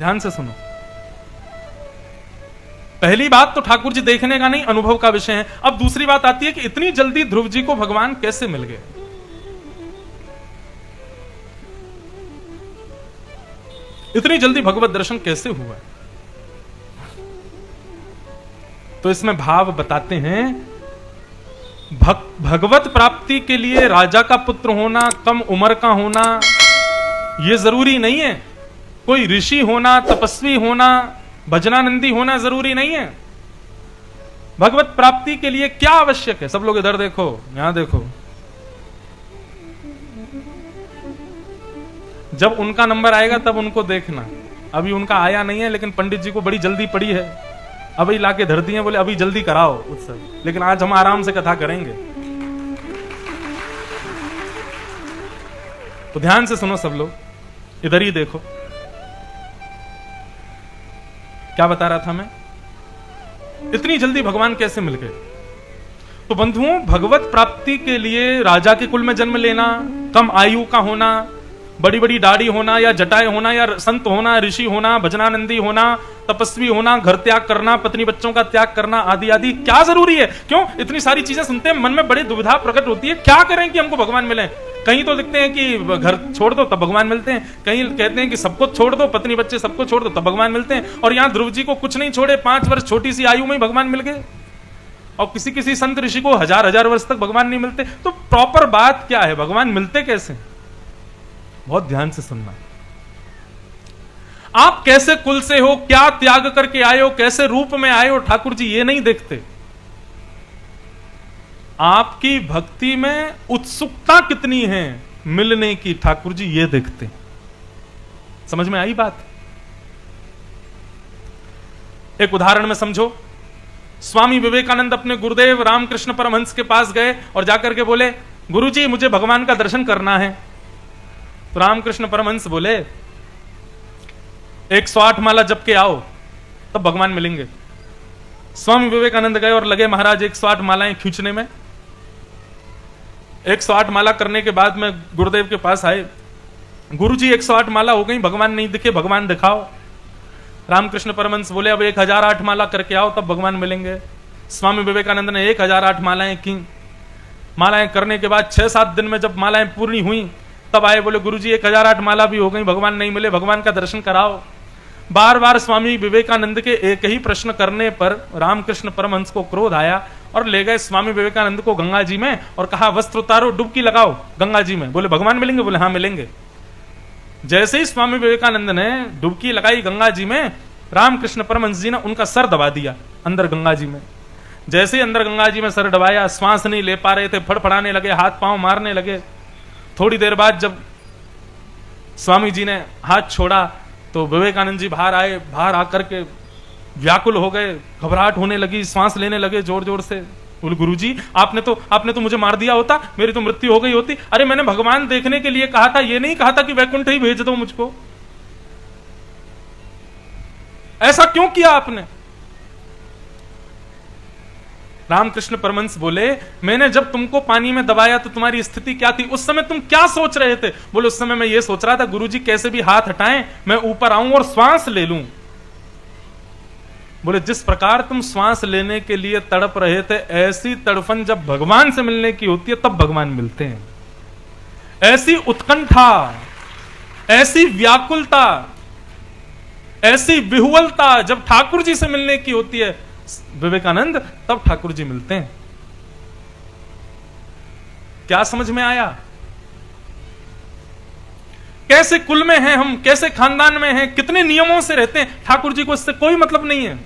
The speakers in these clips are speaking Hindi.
ध्यान से सुनो। पहली बात तो ठाकुर जी देखने का नहीं, अनुभव का विषय है। अब दूसरी बात आती है कि इतनी जल्दी ध्रुव जी को भगवान कैसे मिल गए। इतनी जल्दी भगवत दर्शन कैसे हुआ। तो इसमें भाव बताते हैं, भगवत प्राप्ति के लिए राजा का पुत्र होना, कम उम्र का होना, यह जरूरी नहीं है। कोई ऋषि होना, तपस्वी होना, भजनानंदी होना जरूरी नहीं है। भगवत प्राप्ति के लिए क्या आवश्यक है? सब लोग इधर देखो, यहां देखो। जब उनका नंबर आएगा तब उनको देखना। अभी उनका आया नहीं है, लेकिन पंडित जी को बड़ी जल्दी पड़ी है, अभी लाके धर दिए, बोले अभी जल्दी कराओ उत्सव। लेकिन आज हम आराम से कथा करेंगे। तो ध्यान से सुनो सब लोग, इधर ही देखो। क्या बता रहा था मैं? इतनी जल्दी भगवान कैसे मिल गए? तो बंधुओं, भगवत प्राप्ति के लिए राजा के कुल में जन्म लेना, कम आयु का होना, बड़ी बड़ी दाढ़ी होना या जटाएं होना या संत होना, ऋषि होना, भजनानंदी होना, तपस्वी होना, घर त्याग करना, पत्नी बच्चों का त्याग करना, आदि आदि क्या जरूरी है? क्यों इतनी सारी चीजें सुनते हैं, मन में बड़ी दुविधा प्रकट होती है, क्या करें कि हमको भगवान मिले। कहीं तो लिखते हैं कि घर छोड़ दो तब भगवान मिलते हैं, कहीं कहते हैं कि सबको छोड़ दो, पत्नी बच्चे सबको छोड़ दो तब भगवान मिलते हैं, और यहां ध्रुव जी को कुछ नहीं छोड़े, 5 वर्ष छोटी सी आयु में भगवान मिल गए। और किसी किसी संत ऋषि को हजार वर्ष तक भगवान नहीं मिलते। तो प्रॉपर बात क्या है, भगवान मिलते कैसे? बहुत ध्यान से सुनना। आप कैसे कुल से हो, क्या त्याग करके आए हो, कैसे रूप में आए हो, ठाकुर जी ये नहीं देखते। आपकी भक्ति में उत्सुकता कितनी है मिलने की, ठाकुर जी ये देखते। समझ में आई बात? एक उदाहरण में समझो। स्वामी विवेकानंद अपने गुरुदेव रामकृष्ण परमहंस के पास गए और जाकर के बोले, गुरुजी मुझे भगवान का दर्शन करना है। तो रामकृष्ण परमहंस बोले, 108 माला जप के आओ तब भगवान मिलेंगे। स्वामी विवेकानंद गए और लगे महाराज 108 मालाएं खींचने में। 108 माला करने के बाद में गुरुदेव के पास आए, गुरुजी 108 माला हो गई, भगवान नहीं दिखे, भगवान दिखाओ। रामकृष्ण परमहंस बोले, अब 1008 माला करके आओ तब भगवान मिलेंगे। स्वामी विवेकानंद ने 1008 मालाएं की। मालाएं करने के बाद 6-7 दिन में जब मालाएं पूरी हुई तब आए, बोले गुरुजी 1008 माला भी हो गई, भगवान नहीं मिले, भगवान का दर्शन कराओ। बार बार स्वामी विवेकानंद के एक ही प्रश्न करने पर रामकृष्ण परमहंस को क्रोध आया और ले गए स्वामी विवेकानंद को गंगा जी में और कहा, वस्त्र उतारो, डुबकी लगाओ गंगा जी में। बोले भगवान मिलेंगे? बोले हाँ मिलेंगे। जैसे ही स्वामी विवेकानंद ने डुबकी लगाई गंगा जी में, रामकृष्ण परमहंस जी ने उनका सर दबा दिया अंदर गंगा जी में। जैसे ही अंदर गंगा जी में सर दबाया, श्वास नहीं ले पा रहे थे, फड़फड़ाने लगे, हाथ पांव मारने लगे। थोड़ी देर बाद जब स्वामी जी ने हाथ छोड़ा तो विवेकानंद जी बाहर आए। बाहर आकर के व्याकुल हो गए, घबराहट होने लगी, सांस लेने लगे जोर जोर से। बोले गुरुजी आपने तो मुझे मार दिया होता, मेरी तो मृत्यु हो गई होती। अरे मैंने भगवान देखने के लिए कहा था, ये नहीं कहा था कि वैकुंठ ही भेज दो मुझको। ऐसा क्यों किया आपने? रामकृष्ण परमहंस बोले, मैंने जब तुमको पानी में दबाया तो तुम्हारी स्थिति क्या थी? उस समय तुम क्या सोच रहे थे? बोले उस समय मैं ये सोच रहा था गुरुजी कैसे भी हाथ हटाएं, मैं ऊपर आऊं और श्वास ले लूं। बोले जिस प्रकार तुम श्वास लेने के लिए तड़प रहे थे, ऐसी तड़फन जब भगवान से मिलने की होती है तब भगवान मिलते हैं। ऐसी उत्कंठा, ऐसी व्याकुलता, ऐसी विहुवलता जब ठाकुर जी से मिलने की होती है विवेकानंद, तब ठाकुर जी मिलते हैं। क्या समझ में आया? कैसे कुल में हैं हम, कैसे खानदान में हैं, कितने नियमों से रहते हैं, ठाकुर जी को इससे कोई मतलब नहीं है।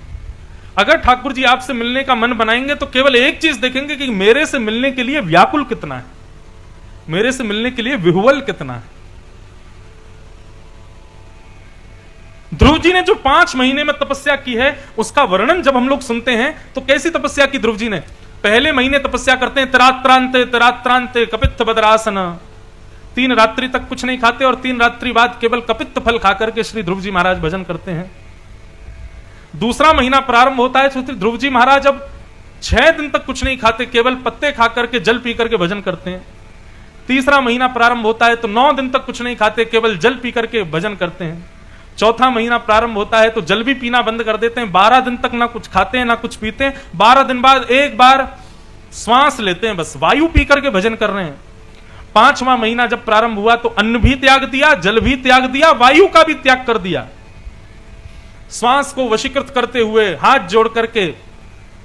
अगर ठाकुर जी आपसे मिलने का मन बनाएंगे तो केवल एक चीज देखेंगे कि मेरे से मिलने के लिए व्याकुल कितना है, मेरे से मिलने के लिए विहुवल कितना है। ध्रुव जी ने जो 5 महीने में तपस्या की है उसका वर्णन जब हम लोग सुनते हैं तो कैसी तपस्या की ध्रुव जी ने? पहले महीने तपस्या करते हैं, तिरात्रांते कपित्थ बदरासन, 3 रात्रि तक कुछ नहीं खाते और 3 रात्रि बाद केवल कपित्थ फल खाकर के श्री ध्रुव जी महाराज भजन करते हैं। दूसरा महीना प्रारंभ होता है तो ध्रुव जी महाराज अब 6 दिन तक कुछ नहीं खाते, केवल पत्ते खा करके जल पी करके भजन करते हैं। तीसरा महीना प्रारंभ होता है तो 9 दिन तक कुछ नहीं खाते, केवल जल पी करके भजन करते हैं। चौथा महीना प्रारंभ होता है तो जल भी पीना बंद कर देते हैं, 12 दिन तक ना कुछ खाते हैं ना कुछ पीते हैं, 12 दिन बाद एक बार श्वास लेते हैं, बस वायु पी करके भजन कर रहे हैं। 5वां महीना जब प्रारंभ हुआ तो अन्न भी त्याग दिया, जल भी त्याग दिया, वायु का भी त्याग कर दिया। श्वास को वशीकृत करते हुए हाथ जोड़ करके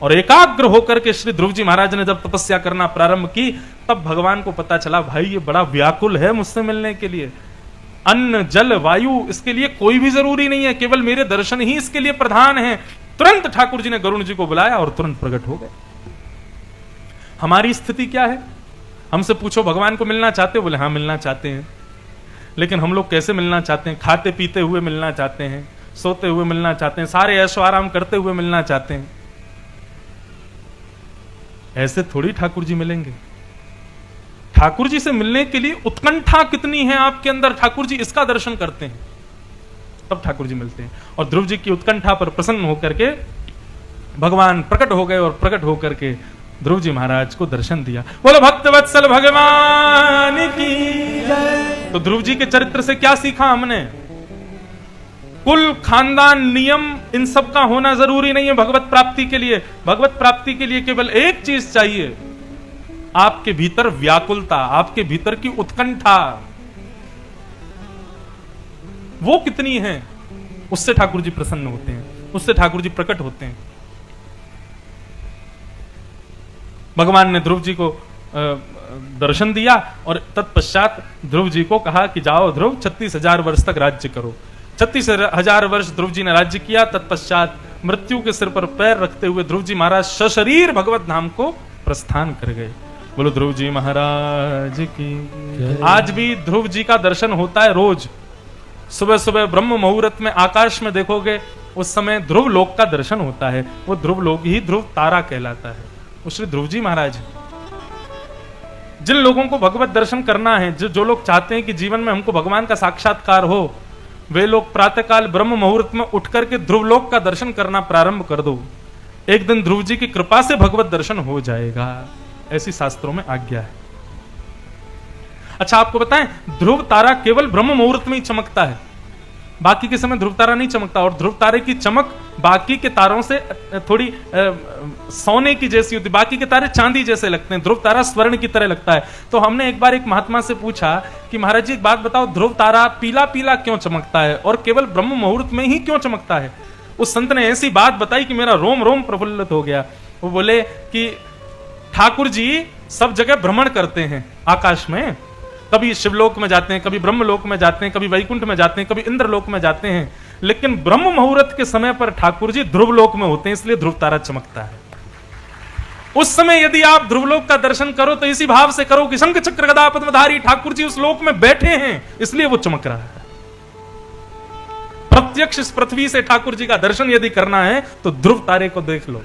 और एकाग्र होकर के श्री ध्रुव जी महाराज ने जब तपस्या करना प्रारंभ की, तब भगवान को पता चला भाई ये बड़ा व्याकुल है मुझसे मिलने के लिए। अन्न जल वायु इसके लिए कोई भी जरूरी नहीं है, केवल मेरे दर्शन ही इसके लिए प्रधान है। तुरंत ठाकुर जी ने गरुण जी को बुलाया और तुरंत प्रकट हो गए। हमारी स्थिति क्या है? हमसे पूछो भगवान को मिलना चाहते हो? बोले हाँ मिलना चाहते हैं। लेकिन हम लोग कैसे मिलना चाहते हैं? खाते पीते हुए मिलना चाहते हैं, सोते हुए मिलना चाहते हैं, सारे ऐशो आराम करते हुए मिलना चाहते हैं। ऐसे थोड़ी ठाकुर जी मिलेंगे। ठाकुर जी से मिलने के लिए उत्कंठा कितनी है आपके अंदर, ठाकुर जी इसका दर्शन करते हैं तब ठाकुर जी मिलते हैं। और ध्रुव जी की उत्कंठा पर प्रसन्न होकर के भगवान प्रकट हो गए और प्रकट होकर के ध्रुव जी महाराज को दर्शन दिया। बोलो भक्त वत्सल भगवान की जय। तो ध्रुव जी के चरित्र से क्या सीखा हमने? कुल खानदान नियम इन सब का होना जरूरी नहीं है भगवत प्राप्ति के लिए। भगवत प्राप्ति के लिए केवल एक चीज चाहिए, आपके भीतर व्याकुलता, आपके भीतर की उत्कंठा, वो कितनी है, उससे ठाकुर जी प्रसन्न होते हैं, उससे ठाकुर जी प्रकट होते हैं। भगवान ने ध्रुव जी को दर्शन दिया और तत्पश्चात ध्रुव जी को कहा कि जाओ ध्रुव 36,000 वर्ष तक राज्य करो। 36,000 वर्ष ध्रुव जी ने राज्य किया। तत्पश्चात मृत्यु के सिर पर पैर रखते हुए ध्रुव जी महाराज सशरीर भगवत धाम को प्रस्थान कर गए। बोलो ध्रुव जी महाराज की। आज भी ध्रुव जी का दर्शन होता है रोज सुबह सुबह ब्रह्म मुहूर्त में। आकाश में देखोगे उस समय ध्रुव लोक का दर्शन होता है। वो ध्रुव लोक ही ध्रुव तारा कहलाता है। वो श्री ध्रुव जी महाराज। जिन लोगों को भगवत दर्शन करना है, जो लोग चाहते हैं कि जीवन में हमको भगवान का साक्षात्कार हो, वे लोग प्रातःकाल ब्रह्म मुहूर्त में उठ करके ध्रुव लोक का दर्शन करना प्रारंभ कर दो। एक दिन ध्रुव जी की कृपा से भगवत दर्शन हो जाएगा, ऐसी शास्त्रों में आज्ञा है। अच्छा आपको बताएं, ध्रुव तारा केवल ब्रह्म मुहूर्त में ही चमकता है, बाकी के समय ध्रुव तारा नहीं चमकता। और ध्रुव तारे की चमक बाकी के तारों से थोड़ी सोने की जैसी होती, बाकी के तारे चांदी जैसे लगते हैं, ध्रुव तारा स्वर्ण की तरह लगता है। तो हमने एक बार एक महात्मा से पूछा कि महाराज जी एक बात बताओ, ध्रुव तारा पीला पीला क्यों चमकता है और केवल ब्रह्म मुहूर्त में ही क्यों चमकता है? उस संत ने ऐसी बात बताई कि मेरा रोम रोम प्रफुल्लित हो गया। वो बोले कि ठाकुर जी सब जगह भ्रमण करते हैं आकाश में, कभी शिवलोक में जाते हैं, कभी ब्रह्मलोक में जाते हैं, कभी वैकुंठ में जाते हैं, कभी इंद्रलोक में जाते हैं, लेकिन ब्रह्म मुहूर्त के समय पर ठाकुर जी ध्रुवलोक में होते हैं, इसलिए ध्रुव तारा चमकता है। उस समय यदि आप ध्रुवलोक का दर्शन करो तो इसी भाव से करो कि शंख चक्र गदा पद्मधारी ठाकुर जी उस लोक में बैठे हैं, इसलिए वो चमक रहा है। प्रत्यक्ष इस पृथ्वी से ठाकुर जी का दर्शन यदि करना है तो ध्रुव तारे को देख लो,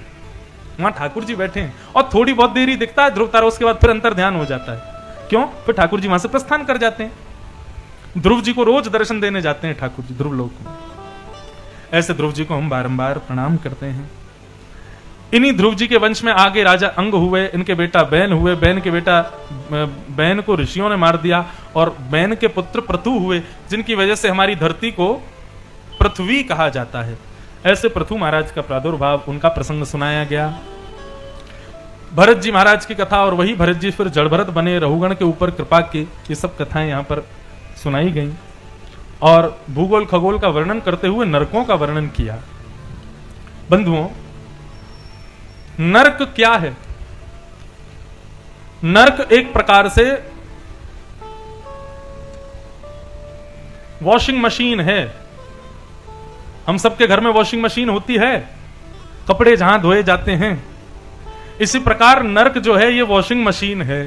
वहां ठाकुर जी बैठे हैं। और थोड़ी बहुत देरी दिखता है ध्रुव तारा, उसके बाद फिर अंतर ध्यान हो जाता है। क्यों? फिर ठाकुर जी वहां से प्रस्थान कर जाते हैं। ध्रुव जी को रोज दर्शन देने जाते हैं ठाकुर जी ध्रुव लोक में। ऐसे ध्रुव जी को हम बारंबार प्रणाम करते हैं। इन्हीं ध्रुव जी के वंश में आगे राजा अंग हुए, इनके बेटा बैन हुए, बैन के बेटा बैन को ऋषियों ने मार दिया और बैन के पुत्र पृथु हुए, जिनकी वजह से हमारी धरती को पृथ्वी कहा जाता है। ऐसे पृथु महाराज का प्रादुर्भाव, उनका प्रसंग सुनाया गया। भरत जी महाराज की कथा और वही भरत जी फिर जड़ भरत बने, रहुगण के ऊपर कृपा की, ये सब कथाएं यहां पर सुनाई गई। और भूगोल खगोल का वर्णन करते हुए नरकों का वर्णन किया। बंधुओं, नरक क्या है? नरक एक प्रकार से वॉशिंग मशीन है। हम सबके घर में वॉशिंग मशीन होती है, कपड़े जहां धोए जाते हैं। इसी प्रकार नरक जो है ये वॉशिंग मशीन है।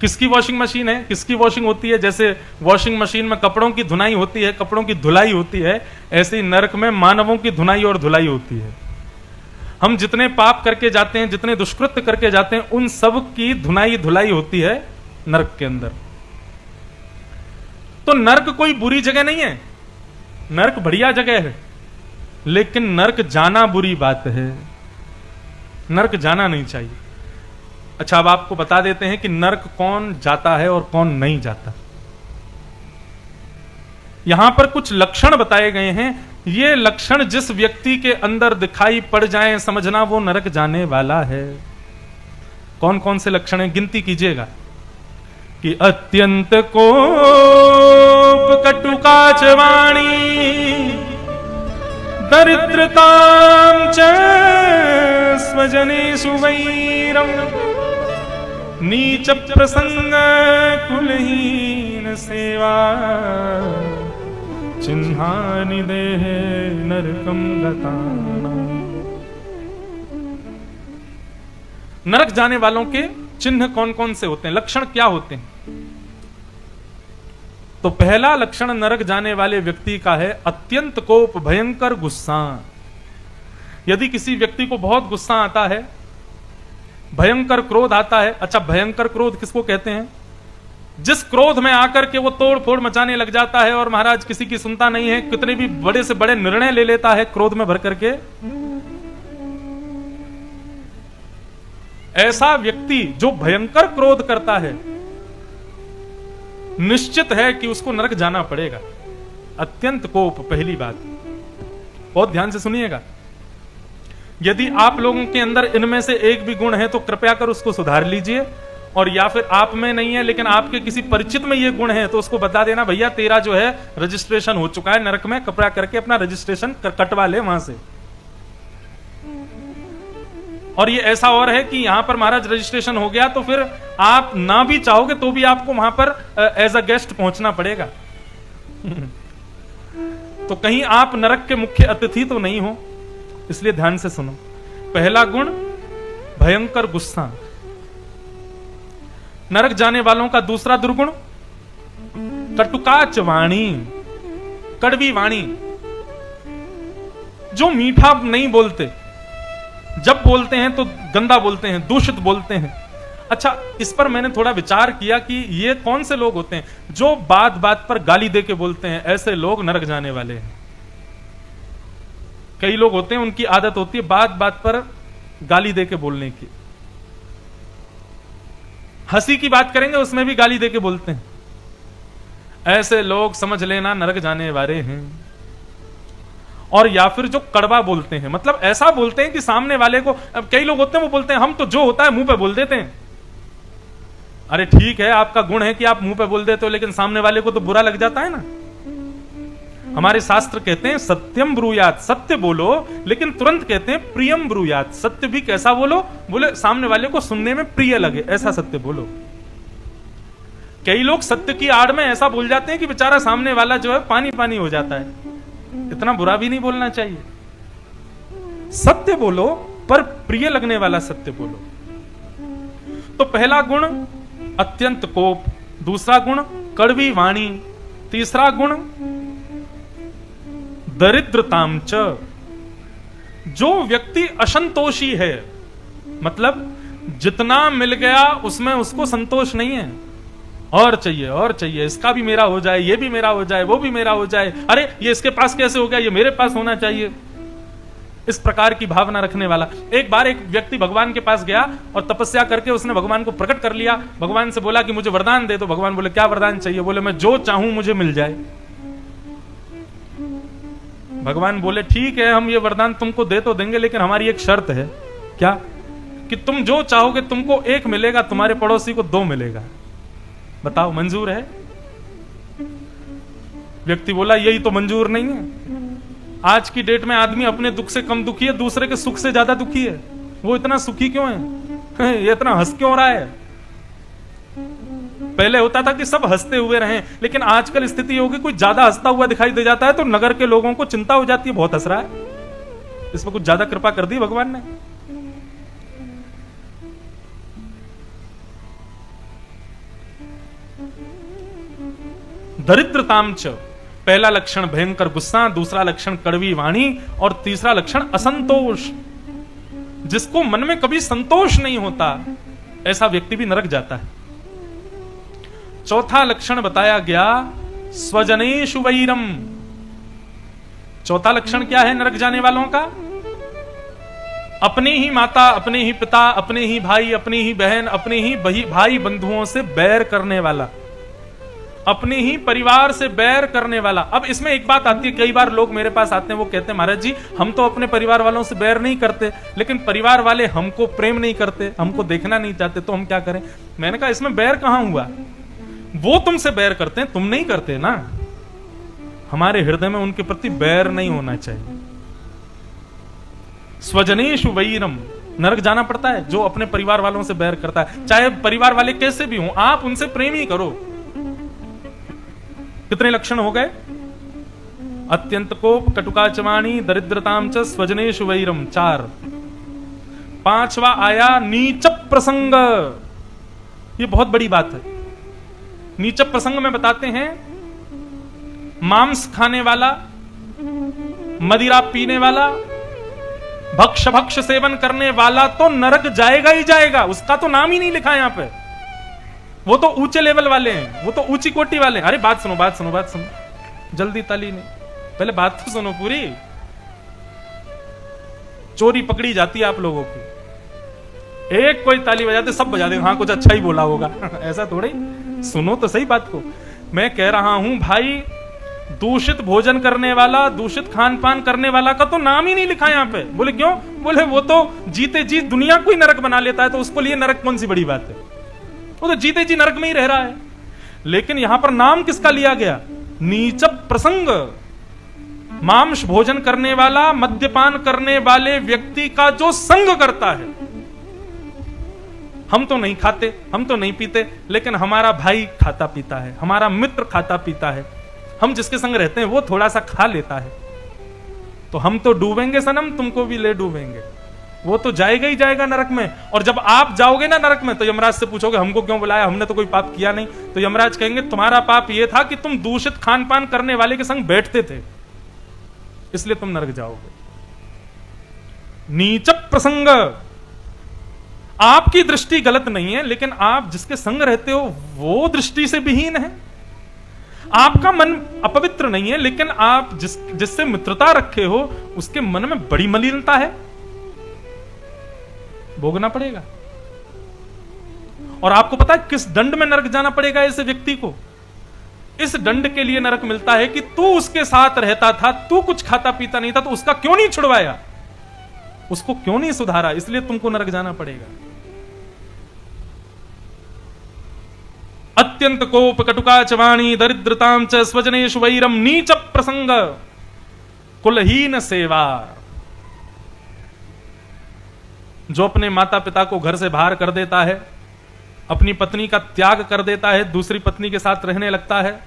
किसकी वॉशिंग मशीन है? किसकी वॉशिंग होती है? जैसे वॉशिंग मशीन में कपड़ों की धुनाई होती है, कपड़ों की धुलाई होती है, ऐसे ही नरक में मानवों की धुनाई और धुलाई होती है। हम जितने पाप करके जाते हैं, जितने दुष्कृत्य करके जाते हैं, उन सब की धुनाई धुलाई होती है नरक के अंदर। तो नरक कोई बुरी जगह नहीं है, नरक बढ़िया जगह है, लेकिन नरक जाना बुरी बात है। नरक जाना नहीं चाहिए। अच्छा, अब आपको बता देते हैं कि नरक कौन जाता है और कौन नहीं जाता। यहां पर कुछ लक्षण बताए गए हैं। ये लक्षण जिस व्यक्ति के अंदर दिखाई पड़ जाएं, समझना वो नरक जाने वाला है। कौन कौन से लक्षण हैं, गिनती कीजिएगा। कि अत्यंत कोप, कटुकाच वाणी, दरिद्रतां च स्वजनेषु वैरम्, नीच प्रसंग कुलहीन सेवा, चिन्हानि देहे नरकं गतानाम्। नरक जाने वालों के चिन्ह कौन कौन से होते हैं, लक्षण क्या होते हैं? तो पहला लक्षण नरक जाने वाले व्यक्ति का है अत्यंत कोप, भयंकर गुस्सा। यदि किसी व्यक्ति को बहुत गुस्सा आता है, भयंकर क्रोध आता है। अच्छा, भयंकर क्रोध किसको कहते हैं? जिस क्रोध में आकर के वो तोड़ फोड़ मचाने लग जाता है और महाराज किसी की सुनता नहीं है, कितने भी बड़े से बड़े निर्णय ले लेता है क्रोध में भर करके। ऐसा व्यक्ति जो भयंकर क्रोध करता है, निश्चित है कि उसको नरक जाना पड़ेगा। अत्यंत कोप, पहली बात, बहुत ध्यान से सुनिएगा। यदि आप लोगों के अंदर इनमें से एक भी गुण है तो कृपया कर उसको सुधार लीजिए, और या फिर आप में नहीं है लेकिन आपके किसी परिचित में ये गुण है तो उसको बता देना, भैया तेरा जो है रजिस्ट्रेशन हो चुका है नरक में, कृपया करके अपना रजिस्ट्रेशन कटवा ले वहां से। और ये ऐसा और है कि यहां पर महाराज रजिस्ट्रेशन हो गया तो फिर आप ना भी चाहोगे तो भी आपको वहां पर एज अ गेस्ट पहुंचना पड़ेगा। तो कहीं आप नरक के मुख्य अतिथि तो नहीं हो, इसलिए ध्यान से सुनो। पहला गुण भयंकर गुस्सा। नरक जाने वालों का दूसरा दुर्गुण कटुकाच वाणी, कड़वी वाणी। जो मीठा नहीं बोलते, जब बोलते हैं तो गंदा बोलते हैं, दूषित बोलते हैं। अच्छा, इस पर मैंने थोड़ा विचार किया कि ये कौन से लोग होते हैं जो बात बात पर गाली दे के बोलते हैं। ऐसे लोग नरक जाने वाले हैं। कई लोग होते हैं उनकी आदत होती है बात बात पर गाली दे के बोलने की। हंसी की बात करेंगे उसमें भी गाली दे के बोलते हैं। ऐसे लोग समझ लेना नरक जाने वाले हैं। और या फिर जो कड़वा बोलते हैं, मतलब ऐसा बोलते हैं कि सामने वाले को, अब कई लोग होते हैं वो बोलते हैं हम तो जो होता है मुंह पे बोल देते हैं। अरे ठीक है, आपका गुण है कि आप मुंह पे बोल देते हो, लेकिन सामने वाले को तो बुरा लग जाता है ना। हमारे शास्त्र कहते हैं सत्यम ब्रूयात, सत्य बोलो, लेकिन तुरंत कहते हैं प्रियम ब्रूयात, सत्य भी कैसा बोलो, बोले सामने वाले को सुनने में प्रिय लगे, ऐसा सत्य बोलो। कई लोग सत्य की आड़ में ऐसा बोल जाते हैं कि बेचारा सामने वाला जो है पानी पानी हो जाता है। इतना बुरा भी नहीं बोलना चाहिए। सत्य बोलो, पर प्रिय लगने वाला सत्य बोलो। तो पहला गुण अत्यंत कोप, दूसरा गुण कड़वी वाणी, तीसरा गुण दरिद्रताम च। जो व्यक्ति असंतोषी है, मतलब जितना मिल गया उसमें उसको संतोष नहीं है, और चाहिए और चाहिए, इसका भी मेरा हो जाए, ये भी मेरा हो जाए, वो भी मेरा हो जाए, अरे ये इसके पास कैसे हो गया, ये मेरे पास होना चाहिए। इस प्रकार की भावना रखने वाला। एक बार एक व्यक्ति भगवान के पास गया और तपस्या करके उसने भगवान को प्रकट कर लिया। भगवान से बोला कि मुझे वरदान दे। तो भगवान बोले क्या वरदान चाहिए? बोले मैं जो चाहूं मुझे मिल जाए। भगवान बोले ठीक है, हम ये वरदान तुमको दे तो देंगे, लेकिन हमारी एक शर्त है। क्या? कि तुम जो चाहोगे तुमको एक मिलेगा, तुम्हारे पड़ोसी को दो मिलेगा। बताओ मंजूर है? व्यक्ति बोला यही तो मंजूर नहीं है। आज की डेट में आदमी अपने दुख से कम दुखी है, दूसरे के सुख से ज्यादा दुखी है। वो इतना सुखी क्यों है? ये इतना हंस क्यों रहा है? पहले होता था कि सब हंसते हुए रहें, लेकिन आजकल स्थिति होगी कोई ज्यादा हंसता हुआ दिखाई दे जाता है तो नगर के लोगों को चिंता हो जाती है, बहुत हंस रहा है। इस पर कुछ ज्यादा कृपा कर दी भगवान ने। दरिद्रताम च, पहला लक्षण भयंकर गुस्सा, दूसरा लक्षण कड़वी वाणी, और तीसरा लक्षण असंतोष। जिसको मन में कभी संतोष नहीं होता, ऐसा व्यक्ति भी नरक जाता है। चौथा लक्षण बताया गया स्वजनेषु वैरम। चौथा लक्षण क्या है नरक जाने वालों का? अपने ही माता, अपने ही पिता, अपने ही भाई, अपनी ही बहन, अपने ही भाई बंधुओं से बैर करने वाला। अपने ही परिवार से बैर करने वाला। अब इसमें एक बात आती है, कई बार लोग मेरे पास आते हैं, वो कहते हैं महाराज जी हम तो अपने परिवार वालों से बैर नहीं करते, लेकिन परिवार वाले हमको प्रेम नहीं करते, हमको देखना नहीं चाहते, तो हम क्या करें? मैंने कहा इसमें बैर कहां हुआ? वो तुमसे बैर करते हैं, तुम नहीं करते ना। हमारे हृदय में उनके प्रति बैर नहीं होना चाहिए। स्वजनेषु वैरम, नरक जाना पड़ता है जो अपने परिवार वालों से बैर करता है, चाहे परिवार वाले कैसे भी हों, आप उनसे प्रेम ही करो। कितने लक्षण हो गए? अत्यंत कोप, कटुकाचवाणी, दरिद्रताम च, स्वजनेषु वैरम, 4। 5वां आया नीच प्रसंग। ये बहुत बड़ी बात है। नीच प्रसंग में बताते हैं, मांस खाने वाला, मदिरा पीने वाला, भक्ष सेवन करने वाला तो नरक जाएगा ही जाएगा, उसका तो नाम ही नहीं लिखा यहां पे। वो तो ऊंचे लेवल वाले हैं, वो तो ऊंची कोटि वाले हैं। अरे बात सुनो, बात सुनो, बात सुनो, जल्दी ताली नहीं, पहले बात तो सुनो पूरी। चोरी पकड़ी जाती है आप लोगों की, एक कोई ताली बजाते सब बजा देंगे, हाँ कुछ अच्छा ही बोला होगा ऐसा थोड़ी। सुनो तो सही बात को। मैं कह रहा हूं भाई, दूषित भोजन करने वाला, दूषित खान पान करने वाला का तो नाम ही नहीं लिखा यहां पे। बोले क्यों? बोले वो तो जीते जी दुनिया को ही नरक बना लेता है, तो उसको लिए नरक कौन सी बड़ी बात है? वो तो जीते जी नरक में ही रह रहा है। लेकिन यहां पर नाम किसका लिया गया? नीच प्रसंग। मांस भोजन करने वाला, मद्यपान करने वाले व्यक्ति का जो संग करता है। हम तो नहीं खाते, हम तो नहीं पीते, लेकिन हमारा भाई खाता पीता है, हमारा मित्र खाता पीता है, हम जिसके संग रहते हैं वो थोड़ा सा खा लेता है, तो हम तो डूबेंगे सनम, तुमको भी ले डूबेंगे। वो तो जाएगा ही जाएगा नरक में। और जब आप जाओगे ना नरक में, तो यमराज से पूछोगे हमको क्यों बुलाया, हमने तो कोई पाप किया नहीं। तो यमराज कहेंगे तुम्हारा पाप यह था कि तुम दूषित खान पान करने वाले के संग बैठते थे, इसलिए तुम नरक जाओगे। नीच प्रसंग। आपकी दृष्टि गलत नहीं है, लेकिन आप जिसके संग रहते हो वो दृष्टि से विहीन है। आपका मन अपवित्र नहीं है, लेकिन आप जिससे मित्रता रखे हो उसके मन में बड़ी मलिनता है, भोगना पड़ेगा। और आपको पता है किस दंड में नरक जाना पड़ेगा ऐसे व्यक्ति को? इस दंड के लिए नरक मिलता है कि तू उसके साथ रहता था, तू कुछ खाता पीता नहीं था, तो उसका क्यों नहीं छुड़वाया, उसको क्यों नहीं सुधारा, इसलिए तुमको नरक जाना पड़ेगा। अत्यंत कोप, कटुकाचवाणी, दरिद्रताम च, स्वजनेषु वैरम, नीच प्रसंग, कुलहीन सेवा। जो अपने माता पिता को घर से बाहर कर देता है, अपनी पत्नी का त्याग कर देता है, दूसरी पत्नी के साथ रहने लगता है,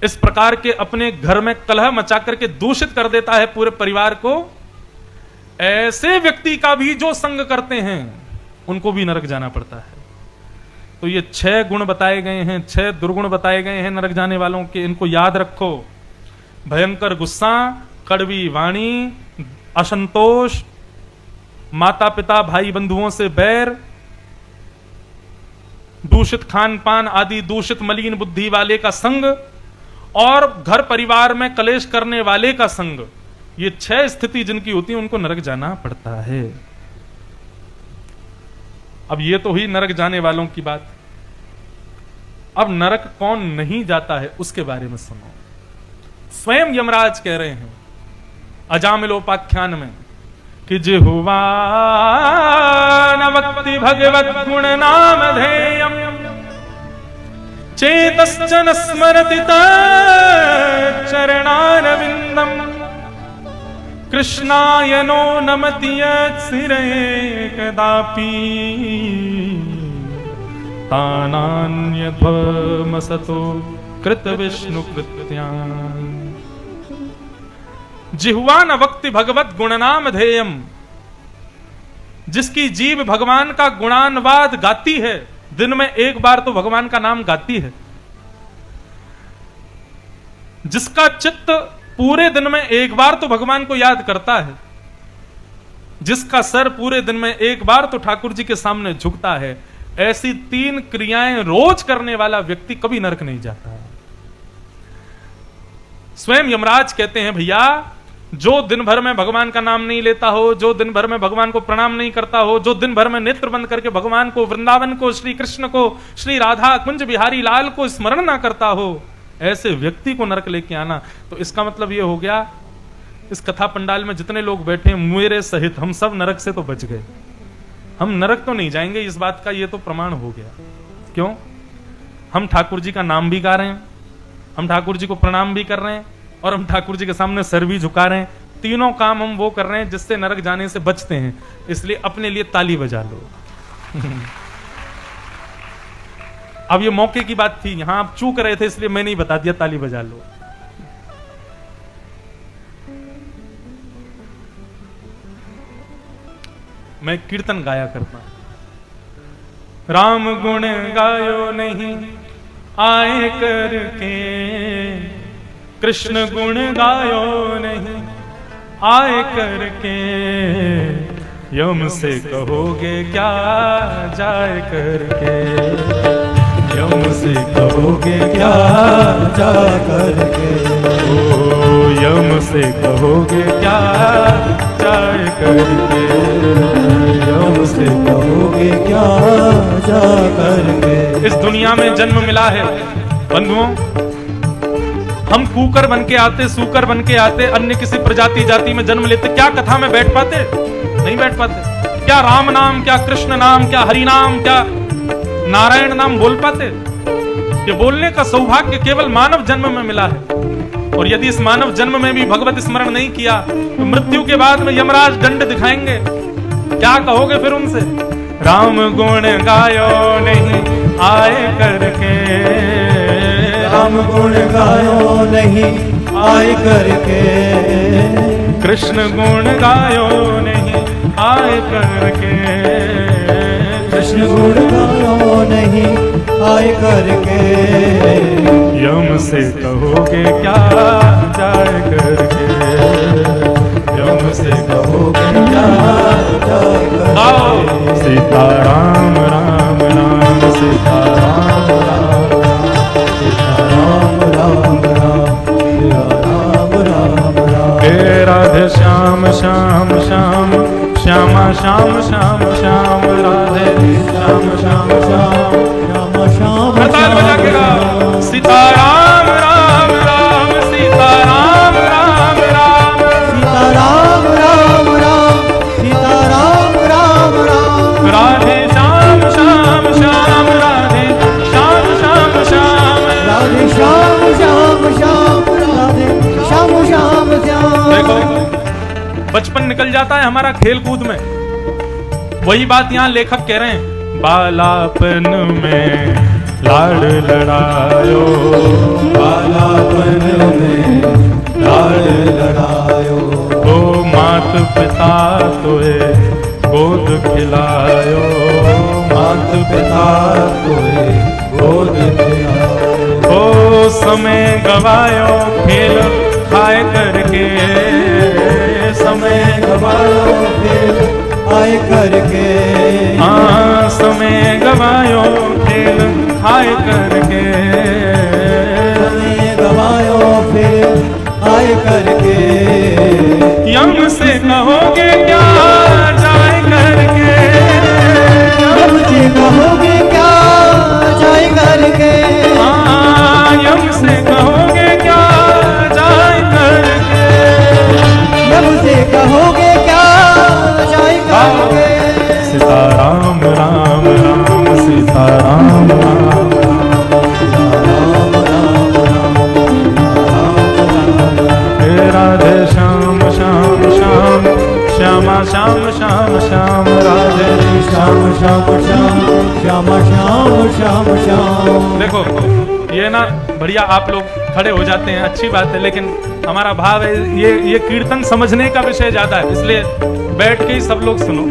इस प्रकार के अपने घर में कलह मचा करके दूषित कर देता है पूरे परिवार को, ऐसे व्यक्ति का भी जो संग करते हैं उनको भी नरक जाना पड़ता है। तो ये 6 गुण बताए गए हैं, 6 दुर्गुण बताए गए हैं नरक जाने वालों के, इनको याद रखो। भयंकर गुस्सा, कड़वी वाणी, असंतोष, माता पिता भाई बंधुओं से बैर, दूषित खान पान आदि दूषित मलिन बुद्धि वाले का संग, और घर परिवार में कलेश करने वाले का संग। ये 6 स्थिति जिनकी होती है उनको नरक जाना पड़ता है। अब ये तो हुई नरक जाने वालों की बात। अब नरक कौन नहीं जाता है उसके बारे में सुनो। स्वयं यमराज कह रहे हैं अजामिलोपाख्यान में कि जिह्वा न वक्ति भगवत गुण नाम धेयम, चेतश्च न स्मरति चरणारविंदम, कृष्णाय नो नमति यत्सिरे कदापि, तानान्यध्वमसतो कृत विष्णु कृत्यान्। जिह्वा न वक्ति भगवत गुणनाम धेयम। जिसकी जीव भगवान का गुणानवाद गाती है, दिन में एक बार तो भगवान का नाम गाती है, जिसका चित्त पूरे दिन में एक बार तो भगवान को याद करता है, जिसका सर पूरे दिन में एक बार तो ठाकुर जी के सामने झुकता है, ऐसी 3 क्रियाएं रोज करने वाला व्यक्ति कभी नरक नहीं जाता है। स्वयं यमराज कहते हैं भैया जो दिन भर में भगवान का नाम नहीं लेता हो, जो दिन भर में भगवान को प्रणाम नहीं करता हो, जो दिन भर में नेत्र बंद करके भगवान को, वृंदावन को, श्री कृष्ण को, श्री राधा कुंज बिहारी लाल को स्मरण ना करता हो, ऐसे व्यक्ति को नरक लेके आना। तो इसका मतलब ये हो गया, इस कथा पंडाल में जितने लोग बैठे मेरे सहित हम सब नरक से तो बच गए। हम नरक तो नहीं जाएंगे, इस बात का ये तो प्रमाण हो गया। क्यों? हम ठाकुर जी का नाम भी गा रहे हैं, हम ठाकुर जी को प्रणाम भी कर रहे हैं, और हम ठाकुर जी के सामने सर भी झुका रहे हैं। तीनों काम हम वो कर रहे हैं जिससे नरक जाने से बचते हैं। इसलिए अपने लिए ताली बजा लो। अब ये मौके की बात थी, यहां आप चूक रहे थे इसलिए मैंने ही बता दिया, ताली बजा लो। मैं कीर्तन गाया करता, राम गुण गायो नहीं आए करके, कृष्ण गुण गायो नहीं आए करके, यम से कहोगे क्या जाए करके, यम से कहोगे क्या जाए करके, ओ यम से कहोगे क्या जाए करके, यम से कहोगे क्या जाए करके। इस दुनिया में जन्म मिला है बंधुओं, हम कूकर बन के आते, सूकर बन के आते, अन्य किसी प्रजाति जाति में जन्म लेते, क्या कथा में बैठ पाते? नहीं बैठ पाते। क्या राम नाम, क्या कृष्ण नाम, क्या हरि नाम, क्या नारायण नाम बोल पाते? ये बोलने का सौभाग्य केवल मानव जन्म में मिला है। और यदि इस मानव जन्म में भी भगवत स्मरण नहीं किया तो मृत्यु के बाद में यमराज दंड दिखाएंगे। क्या कहोगे फिर उनसे? राम गुण गायो नहीं आए करके, राम गुण गायो नहीं आए करके, कृष्ण गुण गायो नहीं आए करके, कृष्ण गुण गायो नहीं आए करके, यम से कहोगे क्या जाए करके, यम से कहोगे क्या जाए करके। सीताराम राम राम सीताराम राम राम राम राम राम राम राम, हे राधे श्याम श्याम श्याम श्यामा श्याम श्याम श्याम, राधे श्याम श्याम श्याम श्याम श्याम ताल बजा के गाओ। सीताराम राम राम सीताराम राम राम, सीताराम राम राम सीताराम राम राम, राधे श्याम श्याम श्याम राधे श्याम श्याम श्याम, राधे श्याम श्याम श्याम, राधे श्याम श्याम श्याम। देखो बचपन निकल जाता है हमारा खेल कूद में, वही बात यहाँ लेखक कह रहे हैं। बालापन में लाड़ लड़ायो, बालापन में लाड़ लड़ायो, ओ मात पिता तोए गोद खिलायो, मात पिता तोए गोद खिलायो, ओ समय गवायो खेल खाए करके, समय गवायो खेल आए करके, हाँ समय गवायो खेल खाए करके, समय गवायो फिर आए करके, यम से कहोगे क्या जाए करके, यम से कहोगे क्या जाए करके, हाँ यम से कहोगे क्या जाए करके, यम से कहोगे क्या जाए करके। सीताराम राम राम सीताराम राम राम राम राम, हे राधे श्याम श्याम श्याम श्यामा श्याम श्याम श्याम, राधे श्याम श्याम श्याम श्याम श्याम श्याम श्याम। देखो ये ना बढ़िया आप लोग खड़े हो जाते हैं, अच्छी बात है, लेकिन हमारा भाव है ये कीर्तन समझने का विषय ज्यादा है, इसलिए बैठ के ही सब लोग सुनो,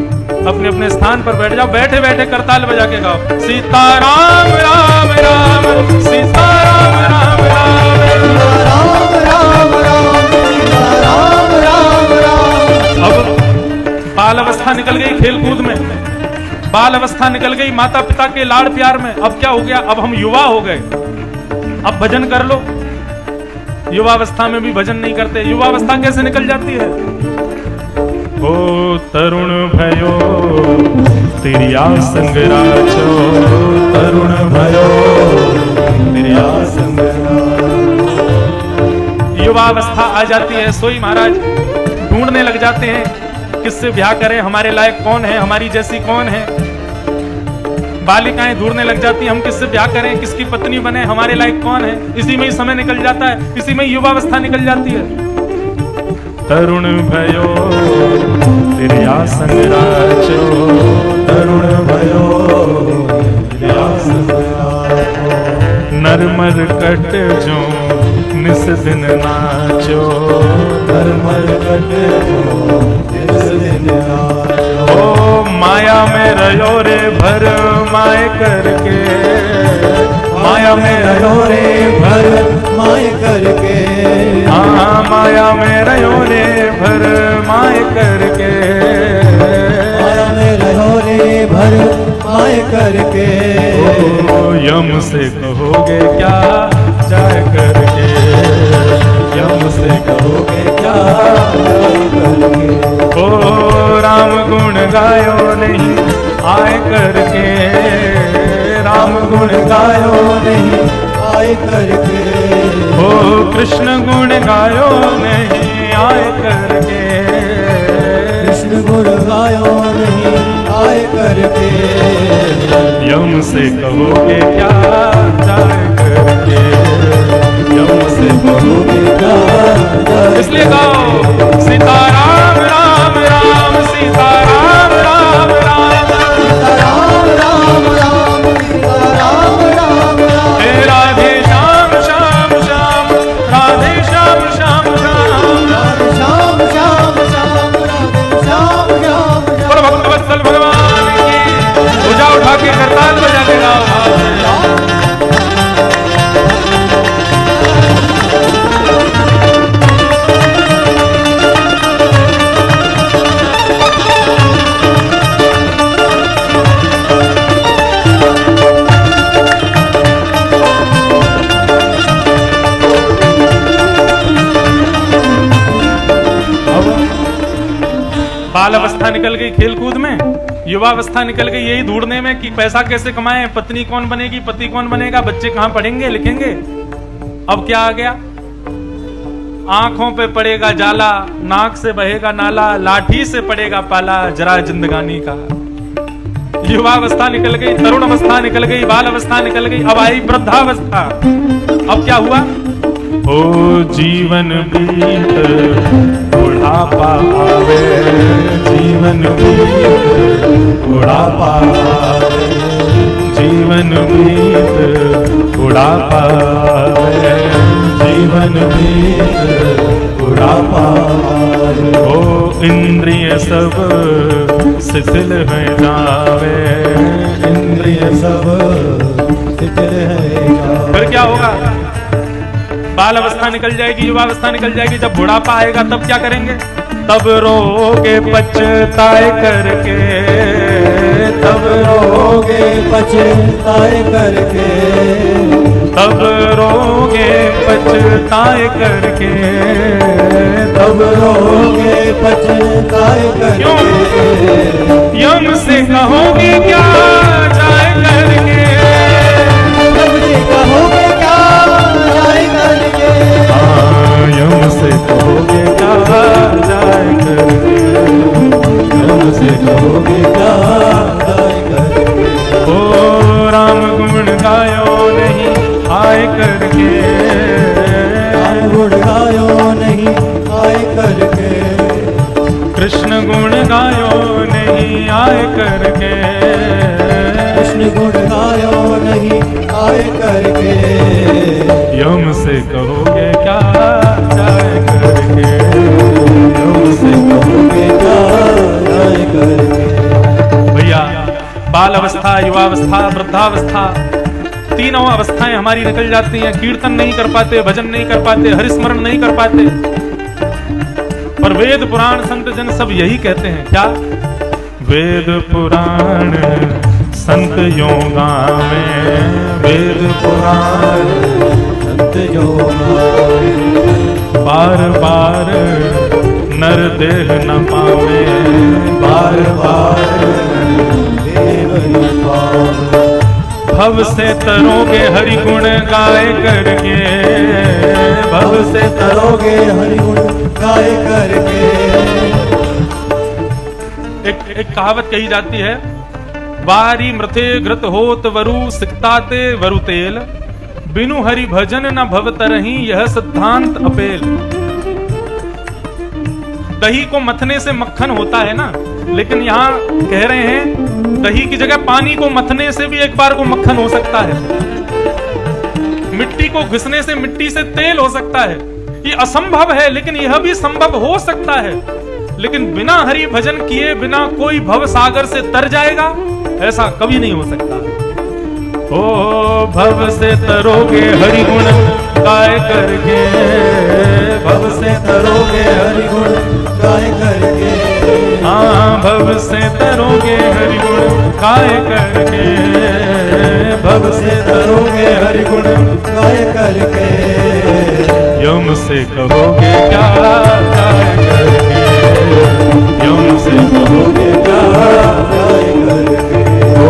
अपने अपने स्थान पर बैठ जाओ, बैठे बैठे करताल बजा के गाओ। सीताराम राम राम सीताराम राम राम, राम राम राम राम राम। अब बाल अवस्था निकल गई खेल कूद में, बाल अवस्था निकल गई माता पिता के लाड़ प्यार में, अब क्या हो गया? अब हम युवा हो गए, अब भजन कर लो। युवावस्था में भी भजन नहीं करते। युवावस्था कैसे निकल जाती है? ओ तरुण भयो तिरिया संग राचो, तरुण भयो तिरिया संग राचो। युवावस्था आ जाती है, सोई महाराज ढूंढने लग जाते हैं किससे ब्याह करें, हमारे लायक कौन है, हमारी जैसी कौन है। बालिकाएं ढूंढने लग जाती हैं हम किससे ब्याह करें, किसकी पत्नी बने, हमारे लायक कौन है। इसी में ही समय निकल जाता है, इसी में युवावस्था निकल जाती है। तरुण भयो तिरिया संग राचो, तरुण भयो तिरिया संग राचो। नरमर कट जो निस दिन नाचो, नरमर कट जो निस दिन नाचो। ओ माया में रहो रे भर माय करके, माया में रहो रे भर माय करके, हाँ माया में रहो रे भर माय करके, माया में रहो रे भर माय करके। ओ यम से कहोगे क्या जाय करके, यम से कहोगे क्या जाय करके। ओ राम गुण गायो नहीं आय करके, राम गुण गायो नहीं आय करके। ओ कृष्ण गुण गायो नहीं आय करके, कृष्ण गुण गायो नहीं आय करके। यम से कहोगे क्या जाय करके, यम से कहोगे क्या जाय। इसलिए गाओ सीताराम राम राम, सीताराम राम राम, सीताराम राम राम, सीताराम राम राम। हे राधे श्याम श्याम श्याम, राधे श्याम श्याम श्याम, राधे श्याम श्याम श्याम, राधे श्याम श्याम श्याम। और भक्तवत्सल भगवान की पूजा उठा के करताल बजा के गाओ। बाल अवस्था निकल गई खेलकूद में, युवावस्था निकल गई यही ढूंढने में कि पैसा कैसे कमाएं, पत्नी कौन बनेगी, पति कौन बनेगा, बच्चे कहां पढ़ेंगे लिखेंगे। अब क्या आ गया? आंखों पे पड़ेगा जाला, नाक से बहेगा नाला, लाठी से पड़ेगा पाला, जरा जिंदगानी का। युवावस्था निकल गई, तरुण अवस्था निकल गई, बाल अवस्था निकल गई, अब आई वृद्धावस्था। अब क्या हुआ? ओ जीवन बीत बुढ़ापा आवे, जीवन बीत बुढ़ापा आवे, जीवन बीत बुढ़ापा आवे, जीवन बीत बुढ़ापा आवे। ओ इंद्रिय सब शिथिल है जावे, इंद्रिय सब शिथिल है जावे। फिर क्या होगा? बाल अवस्था निकल जाएगी, युवावस्था निकल जाएगी, जब बुढ़ापा आएगा तब क्या करेंगे? तब रोगे पछताए करके, तब रोगे पछताए करके, तब रोगे पछताए करके, तब रोगे पछताए करके। यम से कहोगे क्या जाए करके, यम से कहोगे क्या जाए करके। यम से कहोगे क्या जाए करके, यम से कहोगे क्या जाए करके। ओ राम गुण गायो नहीं आए करके, राम गुण गायो नहीं आए करके। कृष्ण गुण गायो नहीं आए करके, कृष्ण गुण गायो नहीं आए करके। यम से कहोगे क्या जाए करके, यम से कहोगे क्या जाए करके। भैया बाल अवस्था, युवावस्था, वृद्धावस्था, तीनों अवस्थाएं हमारी निकल जाती हैं। कीर्तन नहीं कर पाते, भजन नहीं कर पाते, हरिस्मरण नहीं कर पाते। पर वेद पुराण संत जन सब यही कहते हैं, क्या? वेद पुराण संत योगा में, वेद पुराण संत जोगा। बार बार नर देह न पावे, बार बार देव न पावे। भव से तरोगे हरि गुण गाय करके, भव से तरोगे हरि गुण गाय करके। एक कहावत कही जाती है, वारी मृथे घृत होत वरु सिकताते वरु तेल, बिनु हरि भजन न भव तरही यह सिद्धांत अपेल। दही को मथने से मक्खन होता है ना, लेकिन यहाँ कह रहे हैं दही की जगह पानी को मथने से भी एक बार को मक्खन हो सकता है, मिट्टी को घिसने से मिट्टी से तेल हो सकता है। ये असंभव है, लेकिन यह भी संभव हो सकता है। लेकिन बिना हरि भजन किए बिना कोई भव सागर से तर जाएगा, ऐसा कभी नहीं हो सकता। ओ भव से तरोगे हरि गुण गाय करके, भव से तरोगे हरि गुण गाय करके। हाँ भव से तरोगे हरि गुण गाय करके, भव से तरोगे हरि गुण गाय करके। यम से कहोगे क्या गाय करके, यम से कहोगे क्या गाय करके। ओ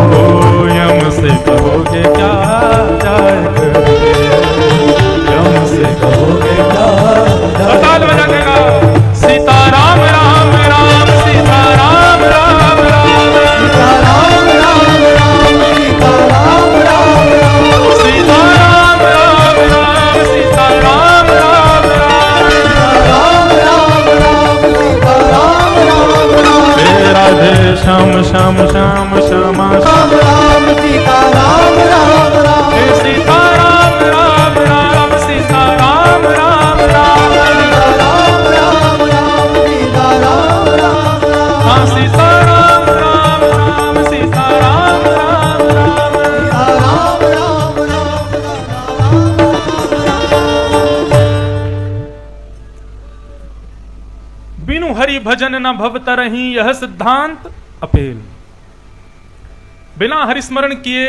यम से कहोगे क्या गाय करके, यम से कहोगे क्या गाय। ताल बजा के गाओ, सीताराम राम राम सीताराम राम राम, सीताराम राम राम सीताराम राम राम। सीताराम राम राम सीताराम राम राम, राम राम राम सीताराम राम राम। राधे श्याम श्याम श्याम श्यामा राम राम सीताराम राम राम। सीताराम राम राम सीताराम राम राम, राम राम राम सीताराम राम राम। हाँ सीताराम राम राम सीताराम राम राम। राम राम राम बिनु हरि भजन न भव तरही यह सिद्धांत अपेल। बिना हरिस्मरण किए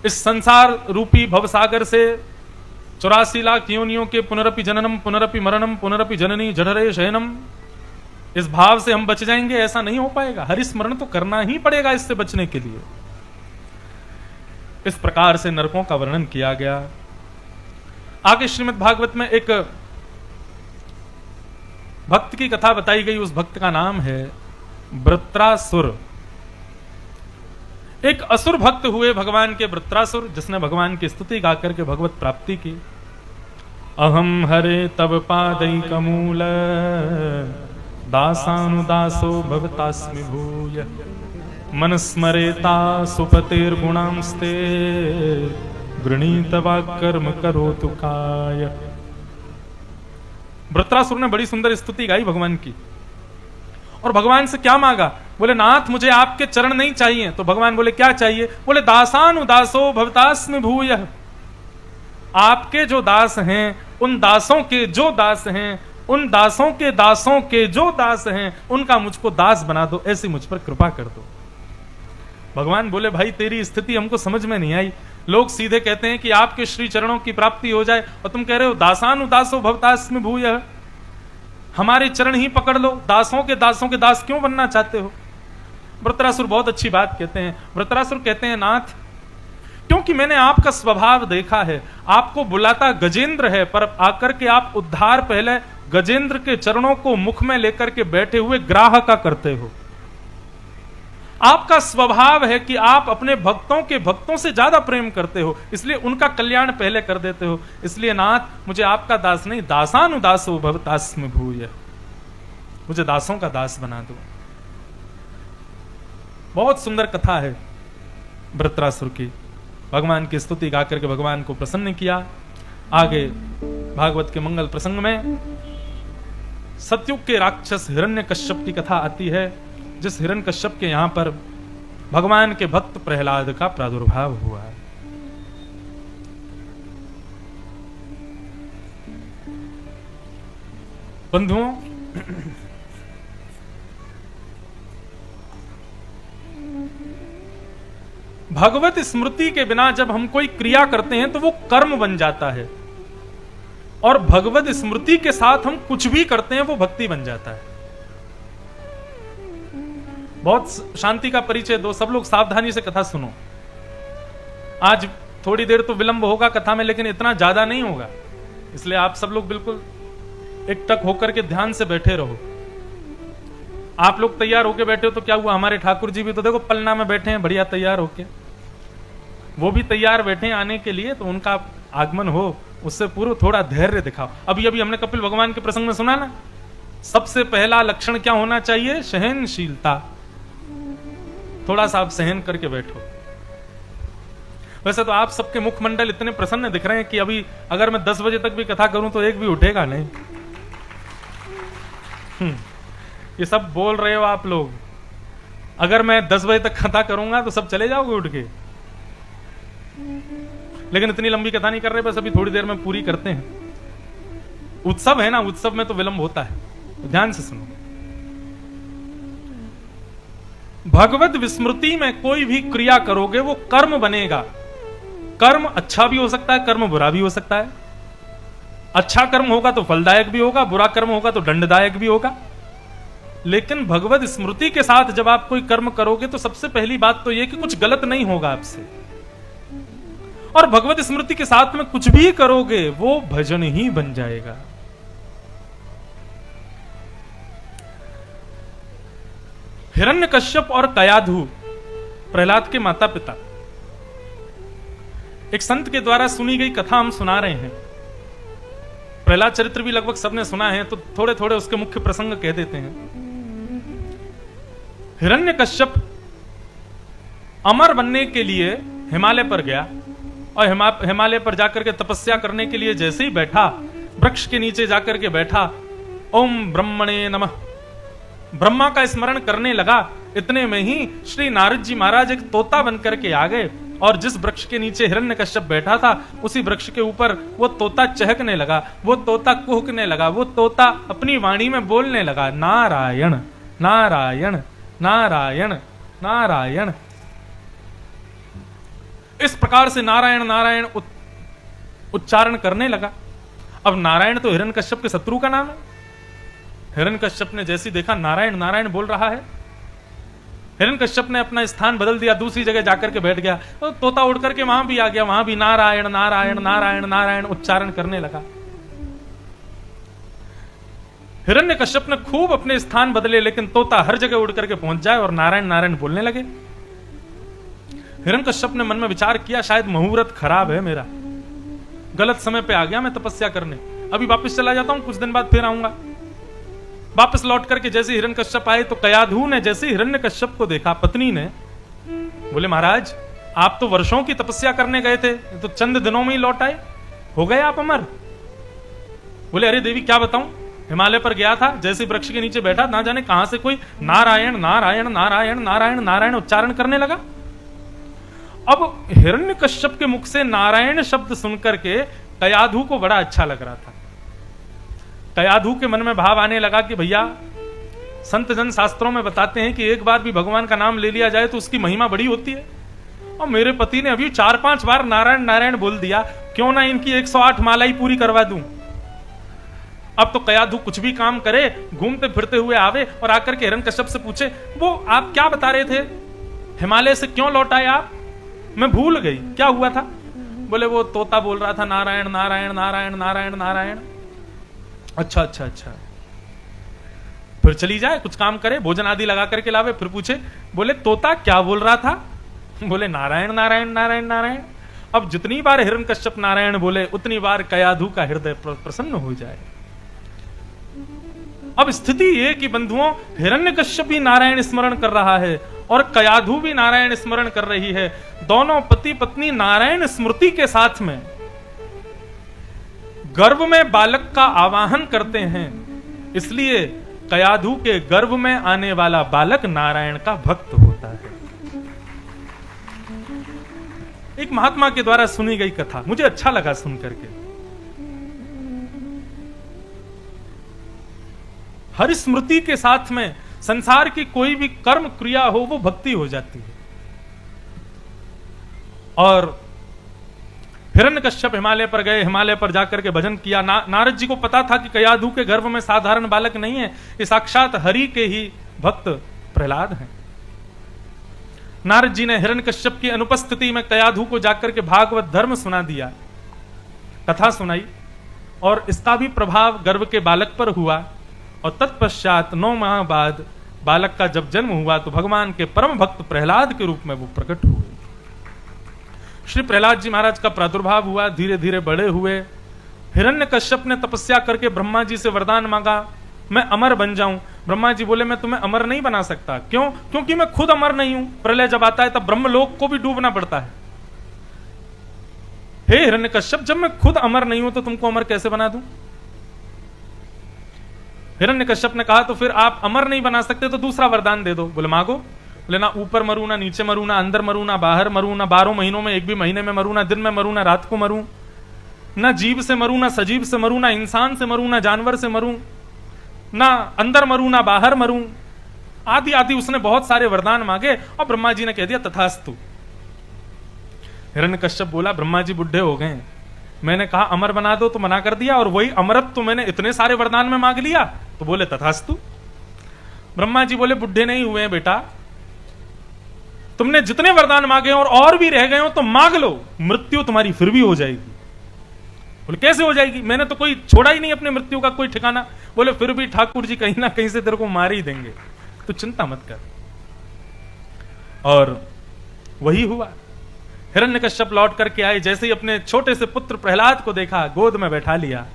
इस संसार रूपी भवसागर से 84 लाख योनियों के पुनरपि जननम पुनरपि मरणम पुनरपि जननी जठरे शयनम, इस भाव से हम बच जाएंगे, ऐसा नहीं हो पाएगा। हरिस्मरण तो करना ही पड़ेगा इससे बचने के लिए। इस प्रकार से नरकों का वर्णन किया गया। आगे श्रीमद् भागवत में एक भक्त की कथा बताई गई। उस भक्त का नाम है वृत्रासुर। एक असुर भक्त हुए भगवान के वृत्रासुर, जिसने भगवान की स्तुति गाकर के भगवत प्राप्ति की। अहम हरे तब पादई कमूल दासानुदासो भवतास्मि भूय, मन स्मरेता सुपतेर्गुणांस्ते गृणीत वाक्कर्म करोतु काय। वृत्रासुर ने बड़ी सुंदर स्तुति गाई भगवान की, और भगवान से क्या मांगा? बोले नाथ मुझे आपके चरण नहीं चाहिए। तो भगवान बोले क्या चाहिए? बोले दासानुदासो भवतास्मि भूयः, आपके जो दास हैं उन दासों के जो दास हैं, उन दासों के जो दास हैं, उनका मुझको दास बना दो, ऐसी मुझ पर कृपा कर दो। भगवान बोले भाई तेरी स्थिति हमको समझ में नहीं आई। लोग सीधे कहते हैं कि आपके श्री चरणों की प्राप्ति हो जाए, और तुम कह रहे हो दासानुदासो भवतास्मि भूयः, हमारे चरण ही पकड़ लो। दासों के दास क्यों बनना चाहते हो? वृत्रासुर बहुत अच्छी बात कहते हैं। वृत्रासुर कहते हैं नाथ, क्योंकि मैंने आपका स्वभाव देखा है, आपको बुलाता गजेंद्र है, पर आकर के आप उद्धार पहले गजेंद्र के चरणों को मुख में लेकर के बैठे हुए ग्राह का करते हो। आपका स्वभाव है कि आप अपने भक्तों से ज्यादा प्रेम करते हो, इसलिए उनका कल्याण पहले कर देते हो। इसलिए नाथ मुझे आपका दास नहीं, दासानुदासो भवतास्मि भूयः, मुझे दासों का दास बना दो। बहुत सुंदर कथा है वृत्रासुर की। भगवान की स्तुति गाकर के भगवान को प्रसन्न किया। आगे भागवत के मंगल प्रसंग में सतयुग के राक्षस हिरण्यकश्यप की कथा आती है, जिस हिरण्यकश्यप के यहां पर भगवान के भक्त प्रहलाद का प्रादुर्भाव हुआ है। बंधुओं, भगवत स्मृति के बिना जब हम कोई क्रिया करते हैं तो वो कर्म बन जाता है। और भगवत स्मृति के साथ हम कुछ भी करते हैं वो भक्ति बन जाता है। बहुत शांति का परिचय दो, सब लोग सावधानी से कथा सुनो। आज थोड़ी देर तो विलंब होगा कथा में, लेकिन इतना ज्यादा नहीं होगा, इसलिए आप सब लोग बिल्कुल एकटक होकर के ध्यान से बैठे रहो। आप लोग तैयार होके बैठे हो तो क्या हुआ, हमारे ठाकुर जी भी तो देखो पलना में बैठे हैं बढ़िया तैयार होके, वो भी तैयार बैठे हैं आने के लिए, तो उनका आगमन हो उससे पूर्व थोड़ा धैर्य दिखाओ। अभी अभी हमने कपिल भगवान के प्रसंग में सुना ना, सबसे पहला लक्षण क्या होना चाहिए, सहनशीलता। थोड़ा सा आप सहन करके बैठो। वैसे तो आप सबके मुखमंडल इतने प्रसन्न दिख रहे हैं कि अभी अगर मैं 10 बजे तक भी कथा करूं तो एक भी उठेगा नहीं। ये सब बोल रहे हो आप लोग, अगर मैं 10 बजे तक कथा करूंगा तो सब चले जाओगे उठ के, लेकिन इतनी लंबी कथा नहीं कर रहे, बस अभी थोड़ी देर में पूरी करते हैं। उत्सव है ना, उत्सव में तो विलंब होता है, तो ध्यान से सुनो। भगवत विस्मृति में कोई भी क्रिया करोगे वो कर्म बनेगा। कर्म अच्छा भी हो सकता है, कर्म बुरा भी हो सकता है। अच्छा कर्म होगा तो फलदायक भी होगा, बुरा कर्म होगा तो दंडदायक भी होगा। लेकिन भगवत स्मृति के साथ जब आप कोई कर्म करोगे तो सबसे पहली बात तो यह कि कुछ गलत नहीं होगा आपसे, और भगवत स्मृति के साथ में कुछ भी करोगे वो भजन ही बन जाएगा। हिरण्यकश्यप और कयाधु, प्रहलाद के माता पिता, एक संत के द्वारा सुनी गई कथा हम सुना रहे हैं। प्रहलाद चरित्र भी लगभग सबने सुना है, तो थोड़े थोड़े उसके मुख्य प्रसंग कह देते हैं। हिरण्यकश्यप अमर बनने के लिए हिमालय पर गया, और हिमालय पर जाकर के तपस्या करने के लिए जैसे ही बैठा, वृक्ष के नीचे जाकर के बैठा, ओम ब्रह्मणे नमः, ब्रह्मा का स्मरण करने लगा। इतने में ही श्री नारद जी महाराज एक तोता बनकर के आ गए, और जिस वृक्ष के नीचे हिरण्यकश्यप बैठा था उसी वृक्ष के ऊपर वो तोता चहकने लगा, वो तोता कुहकने लगा, वो तोता अपनी वाणी में बोलने लगा, नारायण नारायण नारायण नारायण। इस प्रकार से नारायण नारायण उच्चारण करने लगा। अब नारायण तो हिरण्यकश्यप के शत्रु का नाम है। हिरण्यकश्यप ने जैसी देखा नारायण नारायण बोल रहा है, हिरण्यकश्यप ने अपना स्थान बदल दिया, दूसरी जगह जाकर के बैठ गया। तो तोता उड़ करके वहां भी आ गया, वहां भी नारायण नारायण नारायण नारायण उच्चारण करने लगा। हिरण्यकश्यप ने खूब अपने स्थान बदले, लेकिन तोता हर जगह उड़ करके पहुंच जाए और नारायण नारायण बोलने लगे। हिरण्यकश्यप ने मन में विचार किया, शायद मुहूर्त खराब है मेरा, गलत समय पे आ गया मैं तपस्या करने, अभी वापस चला जाता हूं, कुछ दिन बाद फिर आऊंगा। वापस लौट करके जैसे हिरण्यकश्यप आए तो कयाधु ने जैसे हिरण्यकश्यप को देखा, पत्नी ने, बोले महाराज आप तो वर्षों की तपस्या करने गए थे, तो चंद दिनों में ही लौट आए, हो गए आप अमर। बोले अरे देवी क्या बताऊं, हिमालय पर गया था, जैसे वृक्ष के नीचे बैठा, ना जाने कहां से कोई नारायण नारायण नारायण नारायण नारायण उच्चारण करने लगा। अब हिरण्यकश्यप के मुख से नारायण शब्द सुनकर के कयाधु को बड़ा अच्छा लग रहा था। कयाधु के मन में भाव आने लगा कि भैया संत जन शास्त्रों में बताते हैं कि एक बार भी भगवान का नाम ले लिया जाए तो उसकी महिमा बड़ी होती है, और मेरे पति ने अभी 4-5 बार नारायण नारायण बोल दिया, क्यों ना इनकी 108 माला ही पूरी करवा दूं। अब तो कयाधु कुछ भी काम करे, घूमते फिरते हुए आवे और आकर के हिरण्यकश्यप से पूछे, वो आप क्या बता रहे थे, हिमालय से क्यों लौट आए आप, मैं भूल गई क्या हुआ था। बोले वो तोता बोल रहा था नारायण नारायण नारायण नारायण नारायण। अच्छा अच्छा अच्छा, फिर चली जाए, कुछ काम करे, भोजन आदि लगा करके लावे। फिर पूछे, बोले तोता क्या बोल रहा था, बोले नारायण नारायण नारायण नारायण। अब जितनी बार हिरण्यकश्यप नारायण बोले उतनी बार कयाधु का हृदय प्रसन्न हो जाए। अब स्थिति ये कि बंधुओं, हिरण्यकश्यप भी नारायण स्मरण कर रहा है और कयाधु भी नारायण स्मरण कर रही है। दोनों पति पत्नी नारायण स्मृति के साथ में गर्भ में बालक का आवाहन करते हैं, इसलिए कयाधु के गर्भ में आने वाला बालक नारायण का भक्त होता है। एक महात्मा के द्वारा सुनी गई कथा मुझे अच्छा लगा सुन करके। हर स्मृति के साथ में संसार की कोई भी कर्म क्रिया हो वो भक्ति हो जाती है। और हिरण्यकश्यप हिमालय पर गए, हिमालय पर जाकर के भजन किया। नारद जी को पता था कि कयाधु के गर्भ में साधारण बालक नहीं है, ये साक्षात हरि के ही भक्त प्रहलाद हैं। नारद जी ने हिरण्यकश्यप की अनुपस्थिति में कयाधु को जाकर के भागवत धर्म सुना दिया, कथा सुनाई, और इसका भी प्रभाव गर्भ के बालक पर हुआ। और तत्पश्चात 9 माह बाद बालक का जब जन्म हुआ तो भगवान के परम भक्त प्रहलाद के रूप में वो प्रकट हुए। श्री प्रहलाद जी महाराज का प्रादुर्भाव हुआ, धीरे धीरे बड़े हुए। हिरण्यकश्यप ने तपस्या करके ब्रह्मा जी से वरदान मांगा, मैं अमर बन जाऊं। ब्रह्मा जी बोले, मैं तुम्हें अमर नहीं बना सकता। क्यों? क्योंकि मैं खुद अमर नहीं हूं। प्रलय जब आता है तब ब्रह्मलोक को भी डूबना पड़ता है। हे हिरण्यकश्यप, जब मैं खुद अमर नहीं हूं तो तुमको अमर कैसे बना दूं? हिरण्यकश्यप ने कहा, तो फिर आप अमर नहीं बना सकते तो दूसरा वरदान दे दो। बोले मांगो। बोले, ना ऊपर मरू, ना नीचे मरू, ना अंदर मरू, ना बाहर मरू, ना 12 महीनों में एक भी महीने में मरू, ना दिन में मरू, ना रात को मरू, ना जीव से मरू, ना सजीव से मरू, ना इंसान से मरू, ना जानवर से मरू, ना अंदर मरू, ना बाहर मरू, आदि आदि उसने बहुत सारे वरदान मांगे और ब्रह्मा जी ने कह दिया तथास्तु। हिरण्यकश्यप बोला, ब्रह्मा जी बुढ़े हो गए, मैंने कहा अमर बना दो तो मना कर दिया, और वही अमरत्व तो मैंने इतने सारे वरदान में मांग लिया। तो बोले तथास्तु। ब्रह्मा जी बोले, बुढ़े नहीं हुए बेटा, तुमने जितने वरदान मांगे और भी रह गए हो तो मांग लो, मृत्यु तुम्हारी फिर भी हो जाएगी। बोले कैसे हो जाएगी? मैंने तो कोई छोड़ा ही नहीं अपने मृत्यु का कोई ठिकाना। बोले फिर भी ठाकुर जी कहीं ना कहीं से तेरे को मार ही देंगे, तो चिंता मत कर। और वही हुआ। हिरण्यकश्यप लौट करके आए, जैसे ही अपने छोटे से पुत्र प्रहलाद को देखा, गोद में बैठा लिया,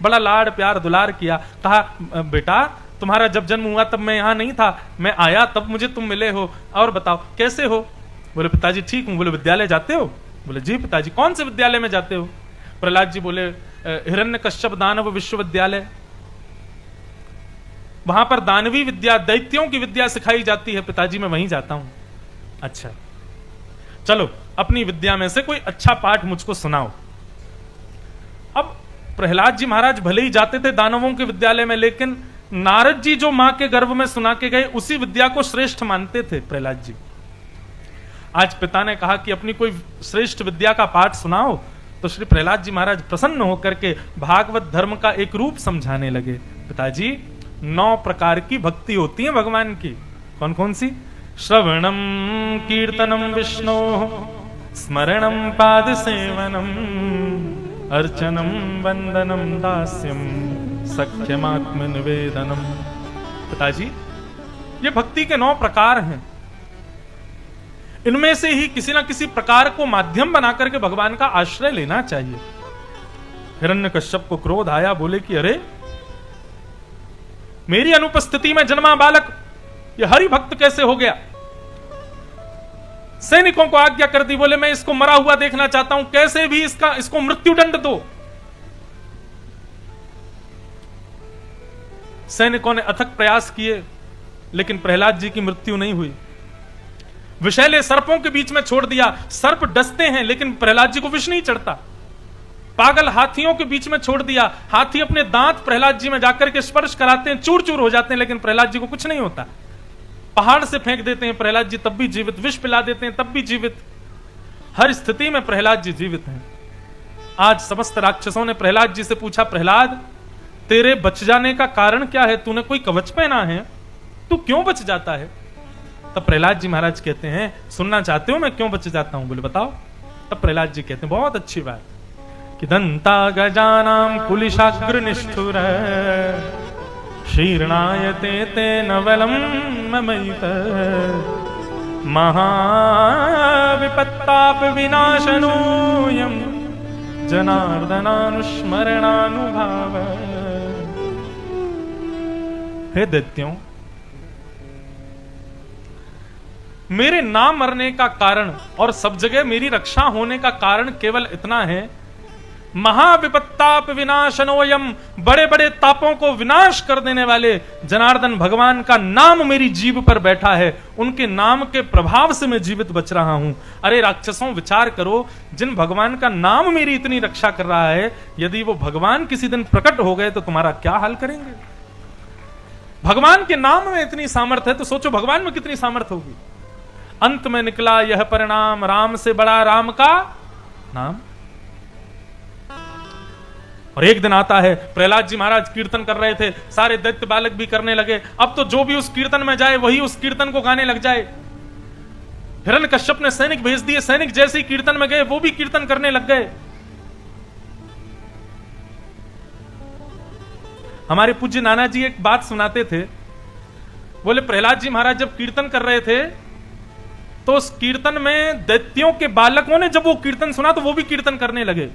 बड़ा लाड प्यार दुलार किया, कहा बेटा तुम्हारा जब जन्म हुआ तब मैं यहां नहीं था, मैं आया तब मुझे तुम मिले हो, और बताओ कैसे हो? बोले पिताजी ठीक हूं। बोले विद्यालय जाते हो? बोले जी पिताजी। कौन से विद्यालय में जाते हो? प्रहलाद जी बोले हिरण्यकश्यप दानव विश्वविद्यालय, वहां पर दानवी विद्या, दैत्यों की विद्या सिखाई जाती है पिताजी, मैं वहीं जाता हूं। अच्छा चलो अपनी विद्या में से कोई अच्छा पाठ मुझको सुनाओ। अब प्रहलाद जी महाराज भले ही जाते थे दानवों के विद्यालय में, लेकिन नारद जी जो मां के गर्भ में सुना के गए उसी विद्या को श्रेष्ठ मानते थे प्रहलाद जी। आज पिता ने कहा कि अपनी कोई श्रेष्ठ विद्या का पाठ सुनाओ, तो श्री प्रहलाद जी महाराज प्रसन्न होकर के भागवत धर्म का एक रूप समझाने लगे। पिताजी 9 प्रकार की भक्ति होती है भगवान की। कौन कौन सी? श्रवणम कीर्तनम विष्णु, स्मरणम पाद सेवनम, अर्चनम वंदनम दास्यम, सख्यमात्म निवेदनम। पिताजी ये भक्ति के 9 प्रकार हैं, इनमें से ही किसी ना किसी प्रकार को माध्यम बनाकर के भगवान का आश्रय लेना चाहिए। हिरण्यकश्यप को क्रोध आया, बोले कि अरे मेरी अनुपस्थिति में जन्मा बालक ये हरि भक्त कैसे हो गया? सैनिकों को आज्ञा कर दी, बोले मैं इसको मरा हुआ देखना चाहता हूं, कैसे भी इसको मृत्यु दंड दो। सैनिकों ने अथक प्रयास किए, लेकिन प्रहलाद जी की मृत्यु नहीं हुई। विषैले सर्पों के बीच में छोड़ दिया, सर्प डसते हैं लेकिन प्रहलाद जी को विष नहीं चढ़ता। पागल हाथियों के बीच में छोड़ दिया, हाथी अपने दांत प्रहलाद जी में जाकर के स्पर्श कराते हैं, चूर चूर हो जाते हैं, लेकिन प्रहलाद जी को कुछ नहीं होता। पहाड़ से फेंक देते हैं प्रहलाद जी तब भी जीवित, विष पिला देते हैं तब भी जीवित। हर स्थिति में प्रहलाद जी जीवित हैं। आज समस्त राक्षसों ने प्रहलाद जी से पूछा, प्रहलाद तेरे बच जाने का कारण क्या है? तूने कोई कवच पहना है? तू क्यों बच जाता है? तब प्रहलाद जी महाराज कहते हैं, सुनना चाहते हो मैं क्यों बच जाता हूं? बोले बताओ। तब प्रहलाद जी कहते हैं बहुत अच्छी बात, कि दंता गजानाम कुलिशाग्र निष्ठुर शीर्णायते ते नवलम ममैत महाविपत्ताप विनाशनोयम जनार्दनानुस्मरणानुभाव। हे दैत्यों, मेरे ना मरने का कारण और सब जगह मेरी रक्षा होने का कारण केवल इतना है, महाविपत्ताप विनाशनोयम, बड़े बड़े तापों को विनाश कर देने वाले जनार्दन भगवान का नाम मेरी जीभ पर बैठा है, उनके नाम के प्रभाव से मैं जीवित बच रहा हूं। अरे राक्षसों विचार करो, जिन भगवान का नाम मेरी इतनी रक्षा कर रहा है, यदि वो भगवान किसी दिन प्रकट हो गए तो तुम्हारा क्या हाल करेंगे? भगवान के नाम में इतनी सामर्थ्य है तो सोचो भगवान में कितनी सामर्थ्य होगी। अंत में निकला यह परिणाम, राम से बड़ा राम का नाम। और एक दिन आता है, प्रहलाद जी महाराज कीर्तन कर रहे थे, सारे दैत्य बालक भी करने लगे। अब तो जो भी उस कीर्तन में जाए वही उस कीर्तन को गाने लग जाए। हिरण्यकश्यप ने सैनिक भेज दिए, सैनिक जैसे ही कीर्तन में गए वो भी कीर्तन करने लग गए। हमारे पूज्य नाना जी एक बात सुनाते थे, बोले प्रहलाद जी महाराज जब कीर्तन कर रहे थे तो उस कीर्तन में दैत्यों के बालकों ने जब वो कीर्तन सुना तो वो भी कीर्तन करने लगे।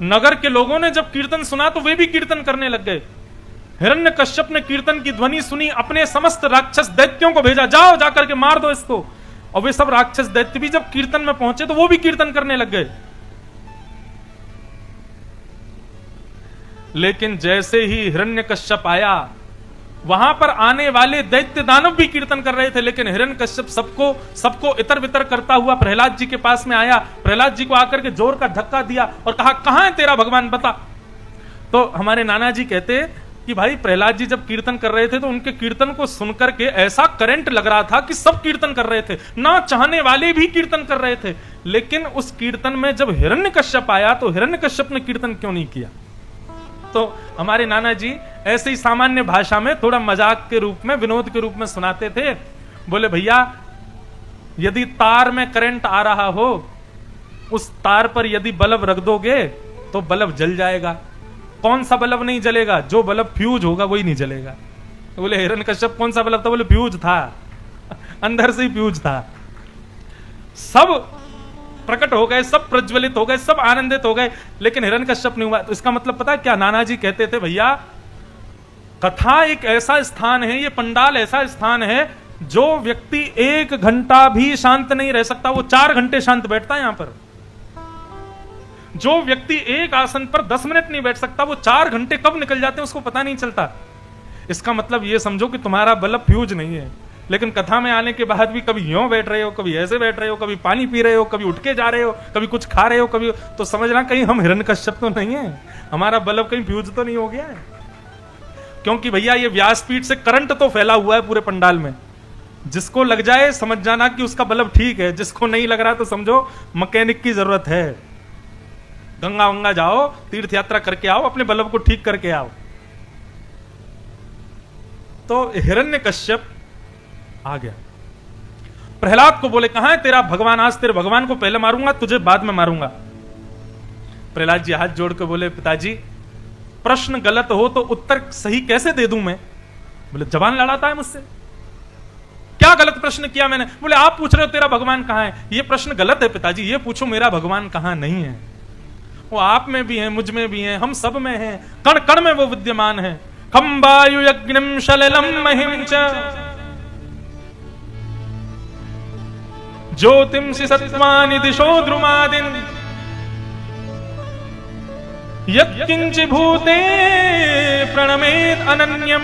नगर के लोगों ने जब कीर्तन सुना तो वे भी कीर्तन करने लग गए। हिरण्यकश्यप ने कीर्तन की ध्वनि सुनी, अपने समस्त राक्षस दैत्यों को भेजा, जाओ जाकर के मार दो इसको। और वे सब राक्षस दैत्य भी जब कीर्तन में पहुंचे तो वो भी कीर्तन करने लग गए। लेकिन जैसे ही हिरण्यकश्यप आया, वहां पर आने वाले दैत्य दानव भी कीर्तन कर रहे थे, लेकिन हिरण्यकश्यप सबको इतर बितर करता हुआ प्रहलाद जी के पास में आया। प्रहलाद जी को आकर के जोर का धक्का दिया और कहा, कहां है तेरा भगवान, बता। तो हमारे नाना जी कहते कि भाई प्रहलाद जी जब कीर्तन कर रहे थे तो उनके कीर्तन को सुनकर के ऐसा करंट लग रहा था कि सब कीर्तन कर रहे थे, ना चाहने वाले भी कीर्तन कर रहे थे। लेकिन उस कीर्तन में जब हिरण्यकश्यप आया तो हिरण्यकश्यप ने कीर्तन क्यों नहीं किया। तो हमारे नाना जी ऐसे ही सामान्य भाषा में थोड़ा मजाक के रूप में, विनोद के रूप में सुनाते थे। बोले भैया यदि तार में करंट आ रहा हो, उस तार पर यदि बल्ब रख दोगे तो बल्ब जल जाएगा। कौन सा बल्ब नहीं जलेगा, जो बल्ब फ्यूज होगा वही नहीं जलेगा। तो बोले हिरण्यकश्यप कौन सा बल्ब था, बोले फ्यूज था, अंदर से ही फ्यूज था। सब प्रकट हो गए, सब प्रज्वलित हो गए, सब आनंदित हो गए, लेकिन हिरण्यकश्यप नहीं हुआ। तो इसका मतलब पता है क्या, नाना जी कहते थे भैया कथा एक ऐसा स्थान है, ये पंडाल ऐसा स्थान है, जो व्यक्ति 1 घंटा भी शांत नहीं रह सकता वो 4 घंटे शांत बैठता है यहां पर। जो व्यक्ति एक आसन पर 10 मिनट नहीं बैठ सकता वो 4 घंटे कब निकल जाते हैं उसको पता नहीं चलता। इसका मतलब ये समझो कि तुम्हारा बल्ब फ्यूज नहीं है, लेकिन कथा में आने के बाद भी कभी यूं बैठ रहे हो, कभी ऐसे बैठ रहे हो, कभी पानी पी रहे हो, कभी उठ के जा रहे हो, कभी कुछ खा रहे हो, कभी, तो समझना कहीं हम हिरण्यकश्यप तो नहीं है, हमारा बल्ब कहीं फ्यूज तो नहीं हो गया है। क्योंकि भैया ये व्यासपीठ से करंट तो फैला हुआ है पूरे पंडाल में, जिसको लग जाए समझ जाना कि उसका बल्ब ठीक है, जिसको नहीं लग रहा तो समझो मैकेनिक की जरूरत है। गंगा वंगा जाओ, तीर्थ यात्रा करके आओ, अपने बल्ब को ठीक करके आओ। तो हिरण्यकश्यप आ गया, प्रहलाद को बोले कहां है तेरा भगवान, आज तेरे भगवान को पहले मारूंगा, तुझे बाद में मारूंगा। प्रहलाद जी हाथ जोड़ के बोले पिताजी प्रश्न गलत हो तो उत्तर सही कैसे दे दूं मैं। बोले जबान लड़ाता है मुझसे, क्या गलत प्रश्न किया मैंने। बोले आप पूछ रहे हो तेरा भगवान कहां है, ये प्रश्न गलत है पिताजी, ये पूछो मेरा भगवान कहां नहीं है। वो आप में भी है, मुझ में भी है, हम सब में है, कण कण में वो विद्यमान है। खम वायु यज्ञम शललम महिम च ज्योतिंसि सत्वानि दिशो द्रुमादिन यत्किंचि भूते प्रणमेत अनन्यम।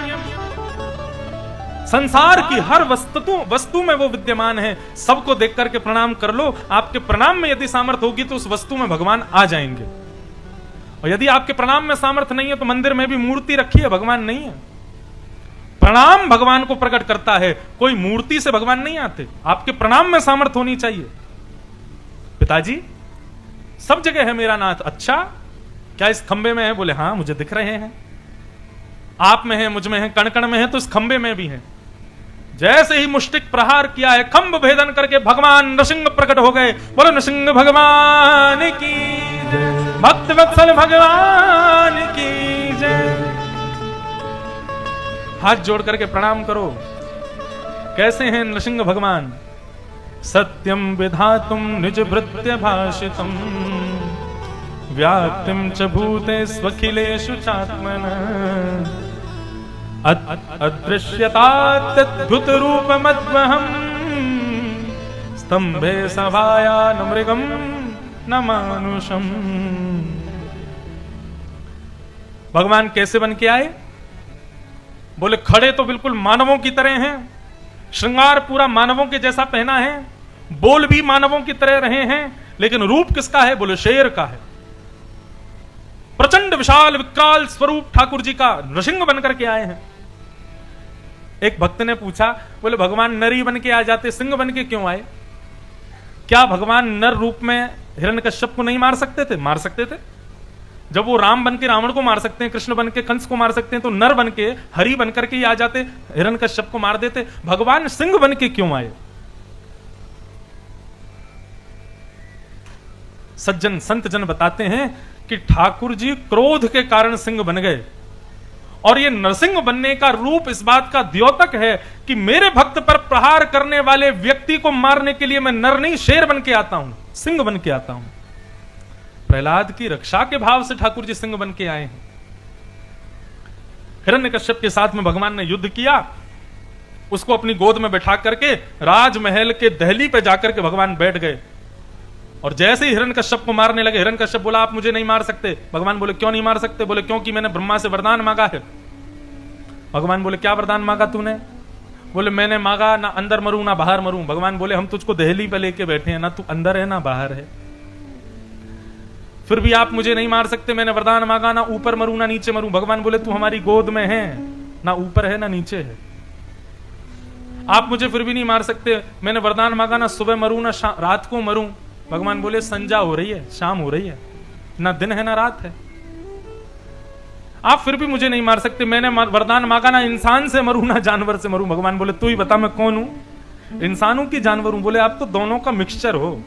संसार की हर वस्तु में वो विद्यमान है, सबको देख करके प्रणाम कर लो। आपके प्रणाम में यदि सामर्थ्य होगी तो उस वस्तु में भगवान आ जाएंगे, और यदि आपके प्रणाम में सामर्थ्य नहीं है तो मंदिर में भी मूर्ति रखी है, भगवान नहीं है। प्रणाम भगवान को प्रकट करता है, कोई मूर्ति से भगवान नहीं आते। आपके प्रणाम में सामर्थ्य होनी चाहिए। पिताजी सब जगह है मेरा नाथ। अच्छा क्या इस खंबे में है। बोले हाँ मुझे दिख रहे हैं, आप में है, मुझ में है, कण कण में है, तो इस खंबे में भी है। जैसे ही मुष्टिक प्रहार किया है, खंब भेदन करके भगवान नृसिंह प्रकट हो गए। बोलो नृसिंह भगवान की, भक्त वत्सल भगवान की जय। हाथ जोड़ करके प्रणाम करो। कैसे हैं नृसिंह भगवान। सत्यम विधातुम निज भृत्य भाषितम व्याप्तिम च भूते स्वखिलेषु चात्मन अदृश्यताद्भुत रूप मद्वहम स्तंभे सभाया न मृगम न मानुषम। भगवान कैसे बन के आए। बोले खड़े तो बिल्कुल मानवों की तरह हैं, श्रृंगार पूरा मानवों के जैसा पहना है, बोल भी मानवों की तरह रहे हैं, लेकिन रूप किसका है। बोले शेर का है। प्रचंड विशाल विकराल स्वरूप ठाकुर जी का नृसिंह बनकर के आए हैं। एक भक्त ने पूछा, बोले भगवान नरी बन के आ जाते, सिंह बन के क्यों आए। क्या भगवान नर रूप में हिरण्यकश्यप को नहीं मार सकते थे। मार सकते थे, जब वो राम बन के रावण को मार सकते हैं, कृष्ण बन के कंस को मार सकते हैं, तो नर बन के हरि बन करके ही आ जाते, हिरण्यकश्यप को मार देते। भगवान सिंह बन के क्यों आए? सज्जन संत जन बताते हैं कि ठाकुर जी क्रोध के कारण सिंह बन गए, और ये नरसिंह बनने का रूप इस बात का द्योतक है कि मेरे भक्त पर प्रहार करने वाले व्यक्ति को मारने के लिए मैं नर नहीं शेर बन के आता हूं, सिंह बन के आता हूं। प्रहलाद की रक्षा के भाव से ठाकुर जी सिंह बन के आए हैं। हिरण्यकश्यप के साथ में भगवान ने युद्ध किया, उसको अपनी गोद में बैठा करके राजमहल के दहली पे जाकर के भगवान बैठ गए, और जैसे ही हिरण्यकश्यप को मारने लगे, हिरण्यकश्यप बोला आप मुझे नहीं मार सकते। भगवान बोले क्यों नहीं मार सकते? बोले क्योंकि मैंने ब्रह्मा से वरदान मांगा है। भगवान बोले क्या वरदान मांगा तूने? बोले मैंने मांगा ना अंदर मरूं ना बाहर मरूं। भगवान बोले हम तुझको दहली पे लेके बैठे हैं, ना तू अंदर है ना बाहर है, फिर भी आप मुझे नहीं मार सकते। मैंने वरदान मांगा ना ऊपर मरूं ना नीचे मरूं। भगवान बोले तू हमारी गोद में है, ना ऊपर है ना नीचे है, आप मुझे फिर भी नहीं मार सकते। मैंने वरदान मांगा ना सुबह मरूं ना रात को मरूं। भगवान बोले संध्या हो रही है, शाम हो रही है, ना दिन है ना रात है, आप फिर भी मुझे नहीं मार सकते। मैंने वरदान मांगा ना इंसान से मरूं ना जानवर से मरूं। भगवान बोले तू ही बता मैं कौन हूं, इंसानों की जानवर हूं? बोले आप तो दोनों का मिक्सचर हो।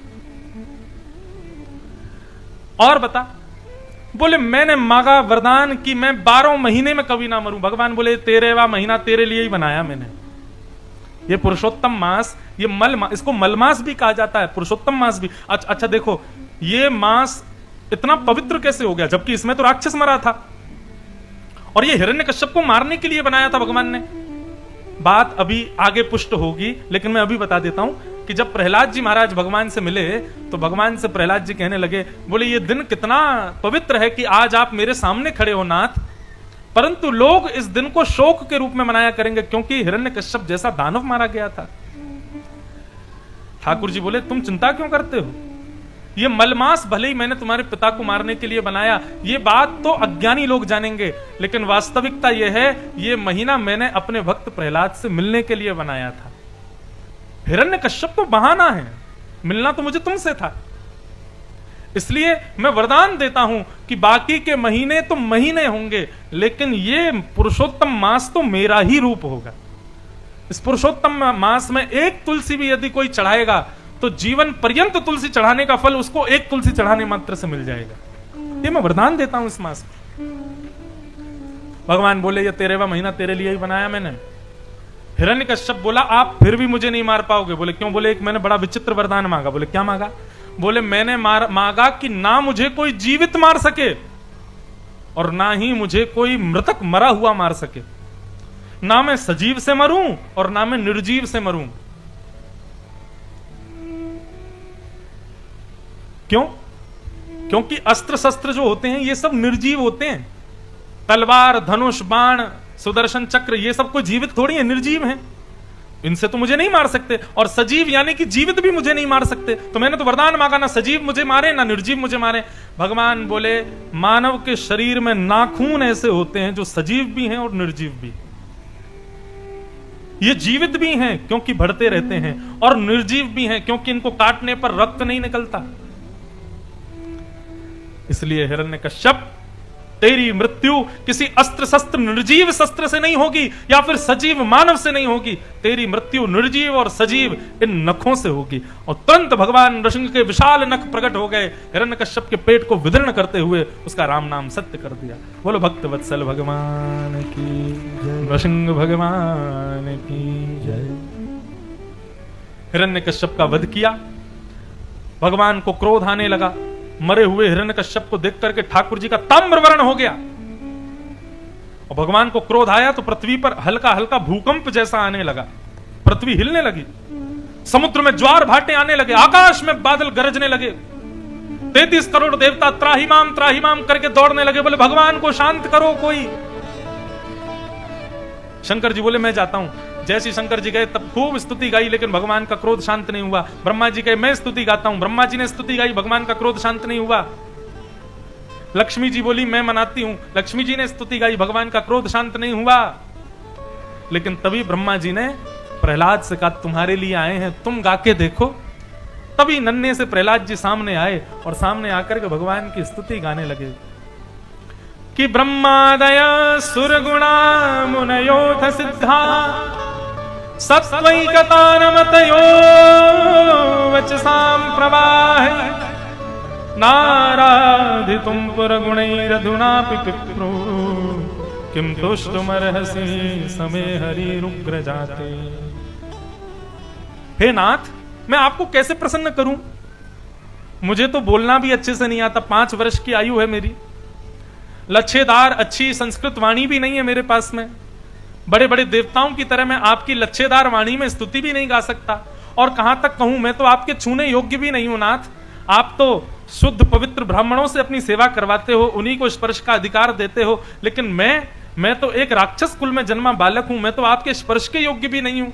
और बता? बोले मैंने मांगा वरदान कि मैं 12 महीने में कभी ना मरूं। भगवान बोले 13वां महीना तेरे लिए ही बनाया मैंने। ये पुरुषोत्तम मास, ये इसको मलमास भी कहा जाता है, पुरुषोत्तम मास भी। अच्छा देखो, ये मास इतना पवित्र कैसे हो गया जबकि इसमें तो राक्षस मरा था, और ये हिरण्यकश्यप को मारने के लिए बनाया था भगवान ने। बात अभी आगे पुष्ट होगी, लेकिन मैं अभी बता देता हूं कि जब प्रहलाद जी महाराज भगवान से मिले तो भगवान से प्रहलाद जी कहने लगे, बोले ये दिन कितना पवित्र है कि आज आप मेरे सामने खड़े हो नाथ, परंतु लोग इस दिन को शोक के रूप में मनाया करेंगे क्योंकि हिरण्यकश्यप जैसा दानव मारा गया था। ठाकुर जी बोले तुम चिंता क्यों करते हो, ये मलमास भले ही मैंने तुम्हारे पिता को मारने के लिए बनाया, ये बात तो अज्ञानी लोग जानेंगे, लेकिन वास्तविकता यह है ये महीना मैंने अपने भक्त प्रहलाद से मिलने के लिए बनाया था। हिरण्यकश्यप तो बहाना है, मिलना तो मुझे तुमसे था। इसलिए मैं वरदान देता हूं कि बाकी के महीने तो महीने होंगे, लेकिन ये पुरुषोत्तम मास तो मेरा ही रूप होगा। इस पुरुषोत्तम मास में एक तुलसी भी यदि कोई चढ़ाएगा तो जीवन पर्यंत तुलसी चढ़ाने का फल उसको एक तुलसी चढ़ाने मात्र से मिल जाएगा। ये मैं वरदान देता हूं इस मास में। भगवान बोले ये 13वां महीना तेरे लिए ही बनाया मैंने। हिरण्यकश्यप बोला आप फिर भी मुझे नहीं मार पाओगे। बोले क्यों? बोले एक मैंने बड़ा विचित्र वरदान मांगा। बोले क्या मांगा? बोले मैंने मांगा कि ना मुझे कोई जीवित मार सके और ना ही मुझे कोई मृतक मरा हुआ मार सके, ना मैं सजीव से मरूं और ना मैं निर्जीव से मरूं। क्यों? क्योंकि अस्त्र शस्त्र जो होते हैं ये सब निर्जीव होते हैं। तलवार, धनुष, बाण, सुदर्शन चक्र, ये सब कोई जीवित थोड़ी है, निर्जीव हैं। इनसे तो मुझे नहीं मार सकते, और सजीव यानी कि जीवित भी मुझे नहीं मार सकते। तो मैंने तो वरदान मांगा ना सजीव मुझे मारे ना निर्जीव मुझे मारे। भगवान बोले मानव के शरीर में नाखून ऐसे होते हैं जो सजीव भी हैं और निर्जीव भी। ये जीवित भी हैं क्योंकि बढ़ते रहते हैं, और निर्जीव भी हैं क्योंकि इनको काटने पर रक्त नहीं निकलता। इसलिए हिरण्यकश्यप तेरी मृत्यु किसी अस्त्र शस्त्र निर्जीव शस्त्र से नहीं होगी या फिर सजीव मानव से नहीं होगी, तेरी मृत्यु निर्जीव और सजीव इन नखों से होगी। और तुरंत भगवान नृसिंह के विशाल नख प्रकट हो गए, हिरण्यकश्यप के पेट को विदीर्ण करते हुए उसका राम नाम सत्य कर दिया। बोलो भक्त वत्सल भगवान की जय, नृसिंह भगवान की जय। हिरण्यकश्यप का वध किया, भगवान को क्रोध आने लगा। मरे हुए हिरण्यकश्यप को देख करके ठाकुर जी का ताम्रवर्ण हो गया, और भगवान को क्रोध आया तो पृथ्वी पर हल्का हल्का भूकंप जैसा आने लगा, पृथ्वी हिलने लगी, समुद्र में ज्वार भाटे आने लगे, आकाश में बादल गरजने लगे, 33 करोड़ देवता त्राहिमाम करके दौड़ने लगे। बोले भगवान को शांत करो कोई। शंकर जी बोले मैं जाता हूं। जैसी शंकर जी गए तब खूब स्तुति गाई, लेकिन भगवान का क्रोध शांत नहीं हुआ। ब्रह्मा जी कहे मैं स्तुति गाता हूं, ब्रह्मा जी ने स्तुति गाई, भगवान का क्रोध शांत नहीं हुआ। लक्ष्मी जी बोली मैं मनाती हूं, लक्ष्मी जी ने स्तुति गाई, भगवान का क्रोध शांत नहीं हुआ। लेकिन तभी ब्रह्मा जी ने प्रहलाद से कहा तुम्हारे लिए आए हैं, तुम गा के देखो। तभी नन्हे से प्रहलाद जी सामने आए और सामने आकर के भगवान की स्तुति गाने लगे। कि ब्रह्मादय सुरगुणा मुनयोथ सिद्धा सत्वैकतानमतयो वचसां प्रवाहे नाराधितुं पुरगुणैरधुनापि पिप्रो किं तुष्टुमर्हसि समे हरिरुग्र जाते। हे नाथ, मैं आपको कैसे प्रसन्न करूं? मुझे तो बोलना भी अच्छे से नहीं आता, 5 वर्ष की आयु है मेरी, लच्छेदार अच्छी संस्कृत वाणी भी नहीं है मेरे पास में। बड़े बड़े देवताओं की तरह मैं आपकी लच्छेदार वाणी में स्तुति भी नहीं गा सकता, और कहां तक कहूं, मैं तो आपके छूने योग्य भी नहीं हूं नाथ। आप तो शुद्ध पवित्र ब्राह्मणों से अपनी सेवा करवाते हो, उन्हीं को स्पर्श का अधिकार देते हो, लेकिन मैं तो एक राक्षस कुल में जन्मा बालक हूं, मैं तो आपके स्पर्श के योग्य भी नहीं हूं।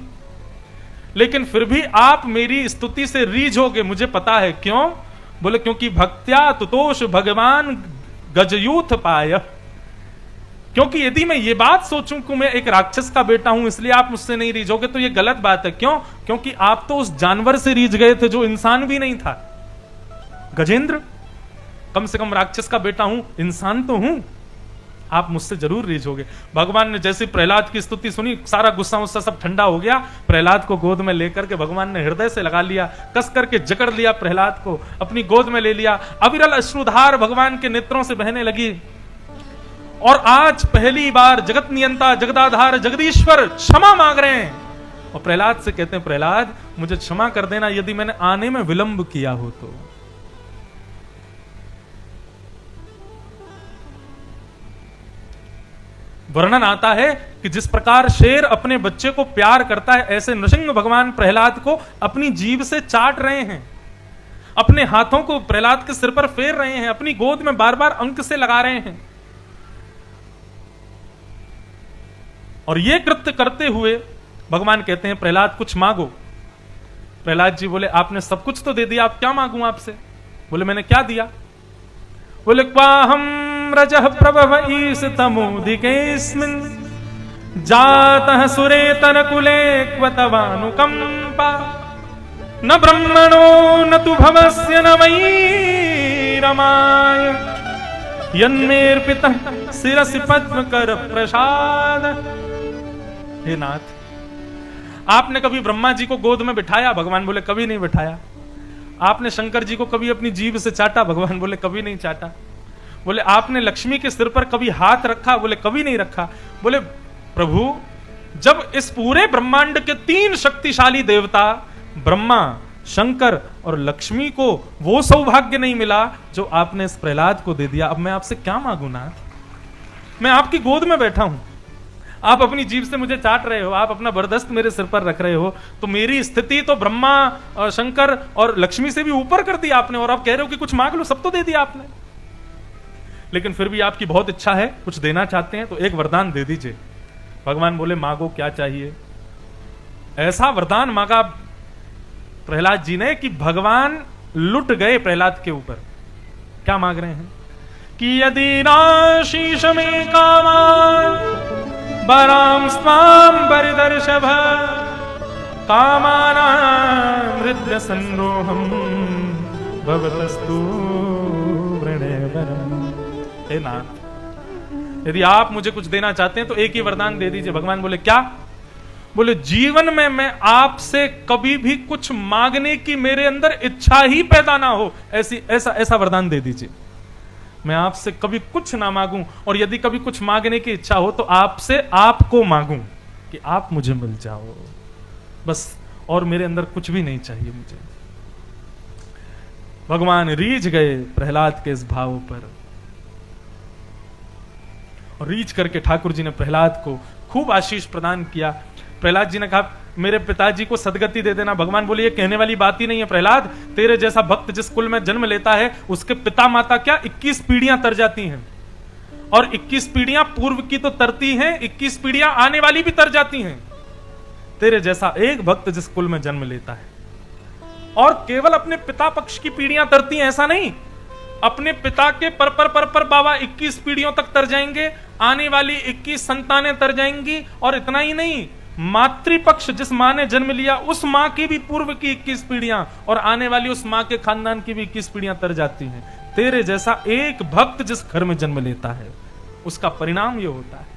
लेकिन फिर भी आप मेरी स्तुति से रीझोगे, मुझे पता है क्यों। बोले क्योंकि भक्त्या तुतोष भगवान गजयूथ पाय। क्योंकि यदि मैं ये बात सोचूं कि मैं एक राक्षस का बेटा हूं इसलिए आप मुझसे नहीं रीझोगे, तो ये गलत बात है। क्यों? क्योंकि आप तो उस जानवर से रीझ गए थे जो इंसान भी नहीं था। गजेंद्र, कम से कम राक्षस का बेटा हूं, इंसान तो हूं, आप मुझसे जरूर रीझोगे। भगवान ने जैसे प्रहलाद की स्तुति सुनी, सारा गुस्सा उस्सा सब ठंडा हो गया। प्रहलाद को गोद में लेकर के भगवान ने हृदय से लगा लिया, कस करके जकड़ लिया, प्रहलाद को अपनी गोद में ले लिया। अविरल अश्रुधार भगवान के नेत्रों से बहने लगी। और आज पहली बार जगत नियंता, जगदाधार, जगदीश्वर क्षमा मांग रहे हैं, और प्रहलाद से कहते हैं, प्रहलाद मुझे क्षमा कर देना यदि मैंने आने में विलंब किया हो तो। वर्णन आता है कि जिस प्रकार शेर अपने बच्चे को प्यार करता है, ऐसे नृसिंह भगवान प्रहलाद को अपनी जीभ से चाट रहे हैं, अपने हाथों को प्रहलाद के सिर पर फेर रहे हैं, अपनी गोद में बार बार अंक से लगा रहे हैं। और यह कृत्य करते हुए भगवान कहते हैं, प्रहलाद कुछ मांगो। प्रहलाद जी बोले, आपने सब कुछ तो दे दिया, आप क्या मांगू आपसे? बोले मैंने क्या दिया? बोले क्वाहम रजः प्रभव ईश तमोदिकेस्मिन् जातः सुरेतर कुले क्वतवानुकंपा न ब्रह्मणो न तु भवस्य न वै रमाय यन्मेर्पितः शिरसि पद्म कर प्रसाद। हे नाथ, आपने कभी ब्रह्मा जी को गोद में बिठाया? भगवान बोले कभी नहीं बिठाया। आपने शंकर जी को कभी अपनी जीभ से चाटा? भगवान बोले कभी नहीं चाटा। बोले आपने लक्ष्मी के सिर पर कभी हाथ रखा? बोले कभी नहीं रखा। बोले प्रभु, जब इस पूरे ब्रह्मांड के 3 शक्तिशाली देवता ब्रह्मा, शंकर और लक्ष्मी को वो सौभाग्य नहीं मिला जो आपने इस प्रहलाद को दे दिया, अब मैं आपसे क्या मांगू नाथ? मैं आपकी गोद में बैठा हूं, आप अपनी जीभ से मुझे चाट रहे हो, आप अपना बरदस्त मेरे सिर पर रख रहे हो, तो मेरी स्थिति तो ब्रह्मा और शंकर और लक्ष्मी से भी ऊपर कर दी आपने, और आप कह रहे हो कि कुछ मांग लो, सब तो दे दिया आपने। लेकिन फिर भी आपकी बहुत इच्छा है, कुछ देना चाहते हैं, तो एक वरदान दे दीजिए। भगवान बोले मांगो, क्या चाहिए? ऐसा वरदान मांगा प्रहलाद जी ने कि भगवान लुट गए प्रहलाद के ऊपर। क्या मांग रहे हैं? कि यदि राशीष में कामान बराम स्वाम बरिदर्शभ कामानां हृदय संरोहम भवतस्तु वृणेवरम। हे नाथ, यदि आप मुझे कुछ देना चाहते हैं तो एक ही वरदान दे दीजिए। भगवान बोले क्या? बोले जीवन में मैं आपसे कभी भी कुछ मांगने की मेरे अंदर इच्छा ही पैदा ना हो, ऐसा वरदान दे दीजिए। मैं आपसे कभी कुछ ना मांगूं, और यदि कभी कुछ मांगने की इच्छा हो तो आपसे आपको मांगूं कि आप मुझे मिल जाओ, बस, और मेरे अंदर कुछ भी नहीं चाहिए मुझे। भगवान रीझ गए प्रहलाद के इस भाव पर, और रीझ करके ठाकुर जी ने प्रहलाद को खूब आशीष प्रदान किया। प्रहलाद जी ने कहा मेरे पिताजी को सदगति दे देना। भगवान बोले ये कहने वाली बात ही नहीं है प्रहलाद, तेरे जैसा भक्त जिस कुल में जन्म लेता है उसके पिता माता क्या 21 पीढ़ियां तर जाती हैं, और 21 पीढ़ियां पूर्व की तो तरती हैं, 21 पीढ़ियां आने वाली भी तर जाती हैं। तेरे जैसा एक भक्त जिस कुल में जन्म लेता है, और केवल अपने पिता पक्ष की पीढ़ियां तरती हैं ऐसा नहीं, अपने पिता के पर बाबा 21 पीढ़ियों तक तर जाएंगे, आने वाली 21 संतानें तर जाएंगी, और इतना ही नहीं, मातृपक्ष जिस मां ने जन्म लिया उस मां की भी पूर्व की 21 पीढ़ियां, और आने वाली उस मां के खानदान की भी 21 पीढ़ियां तर जाती हैं। तेरे जैसा एक भक्त जिस घर में जन्म लेता है उसका परिणाम ये होता है।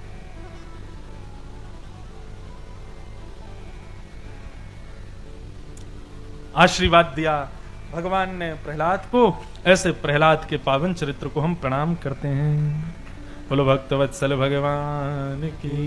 आशीर्वाद दिया भगवान ने प्रहलाद को, ऐसे प्रहलाद के पावन चरित्र को हम प्रणाम करते हैं। बोलो भक्तवत्सल भगवान की।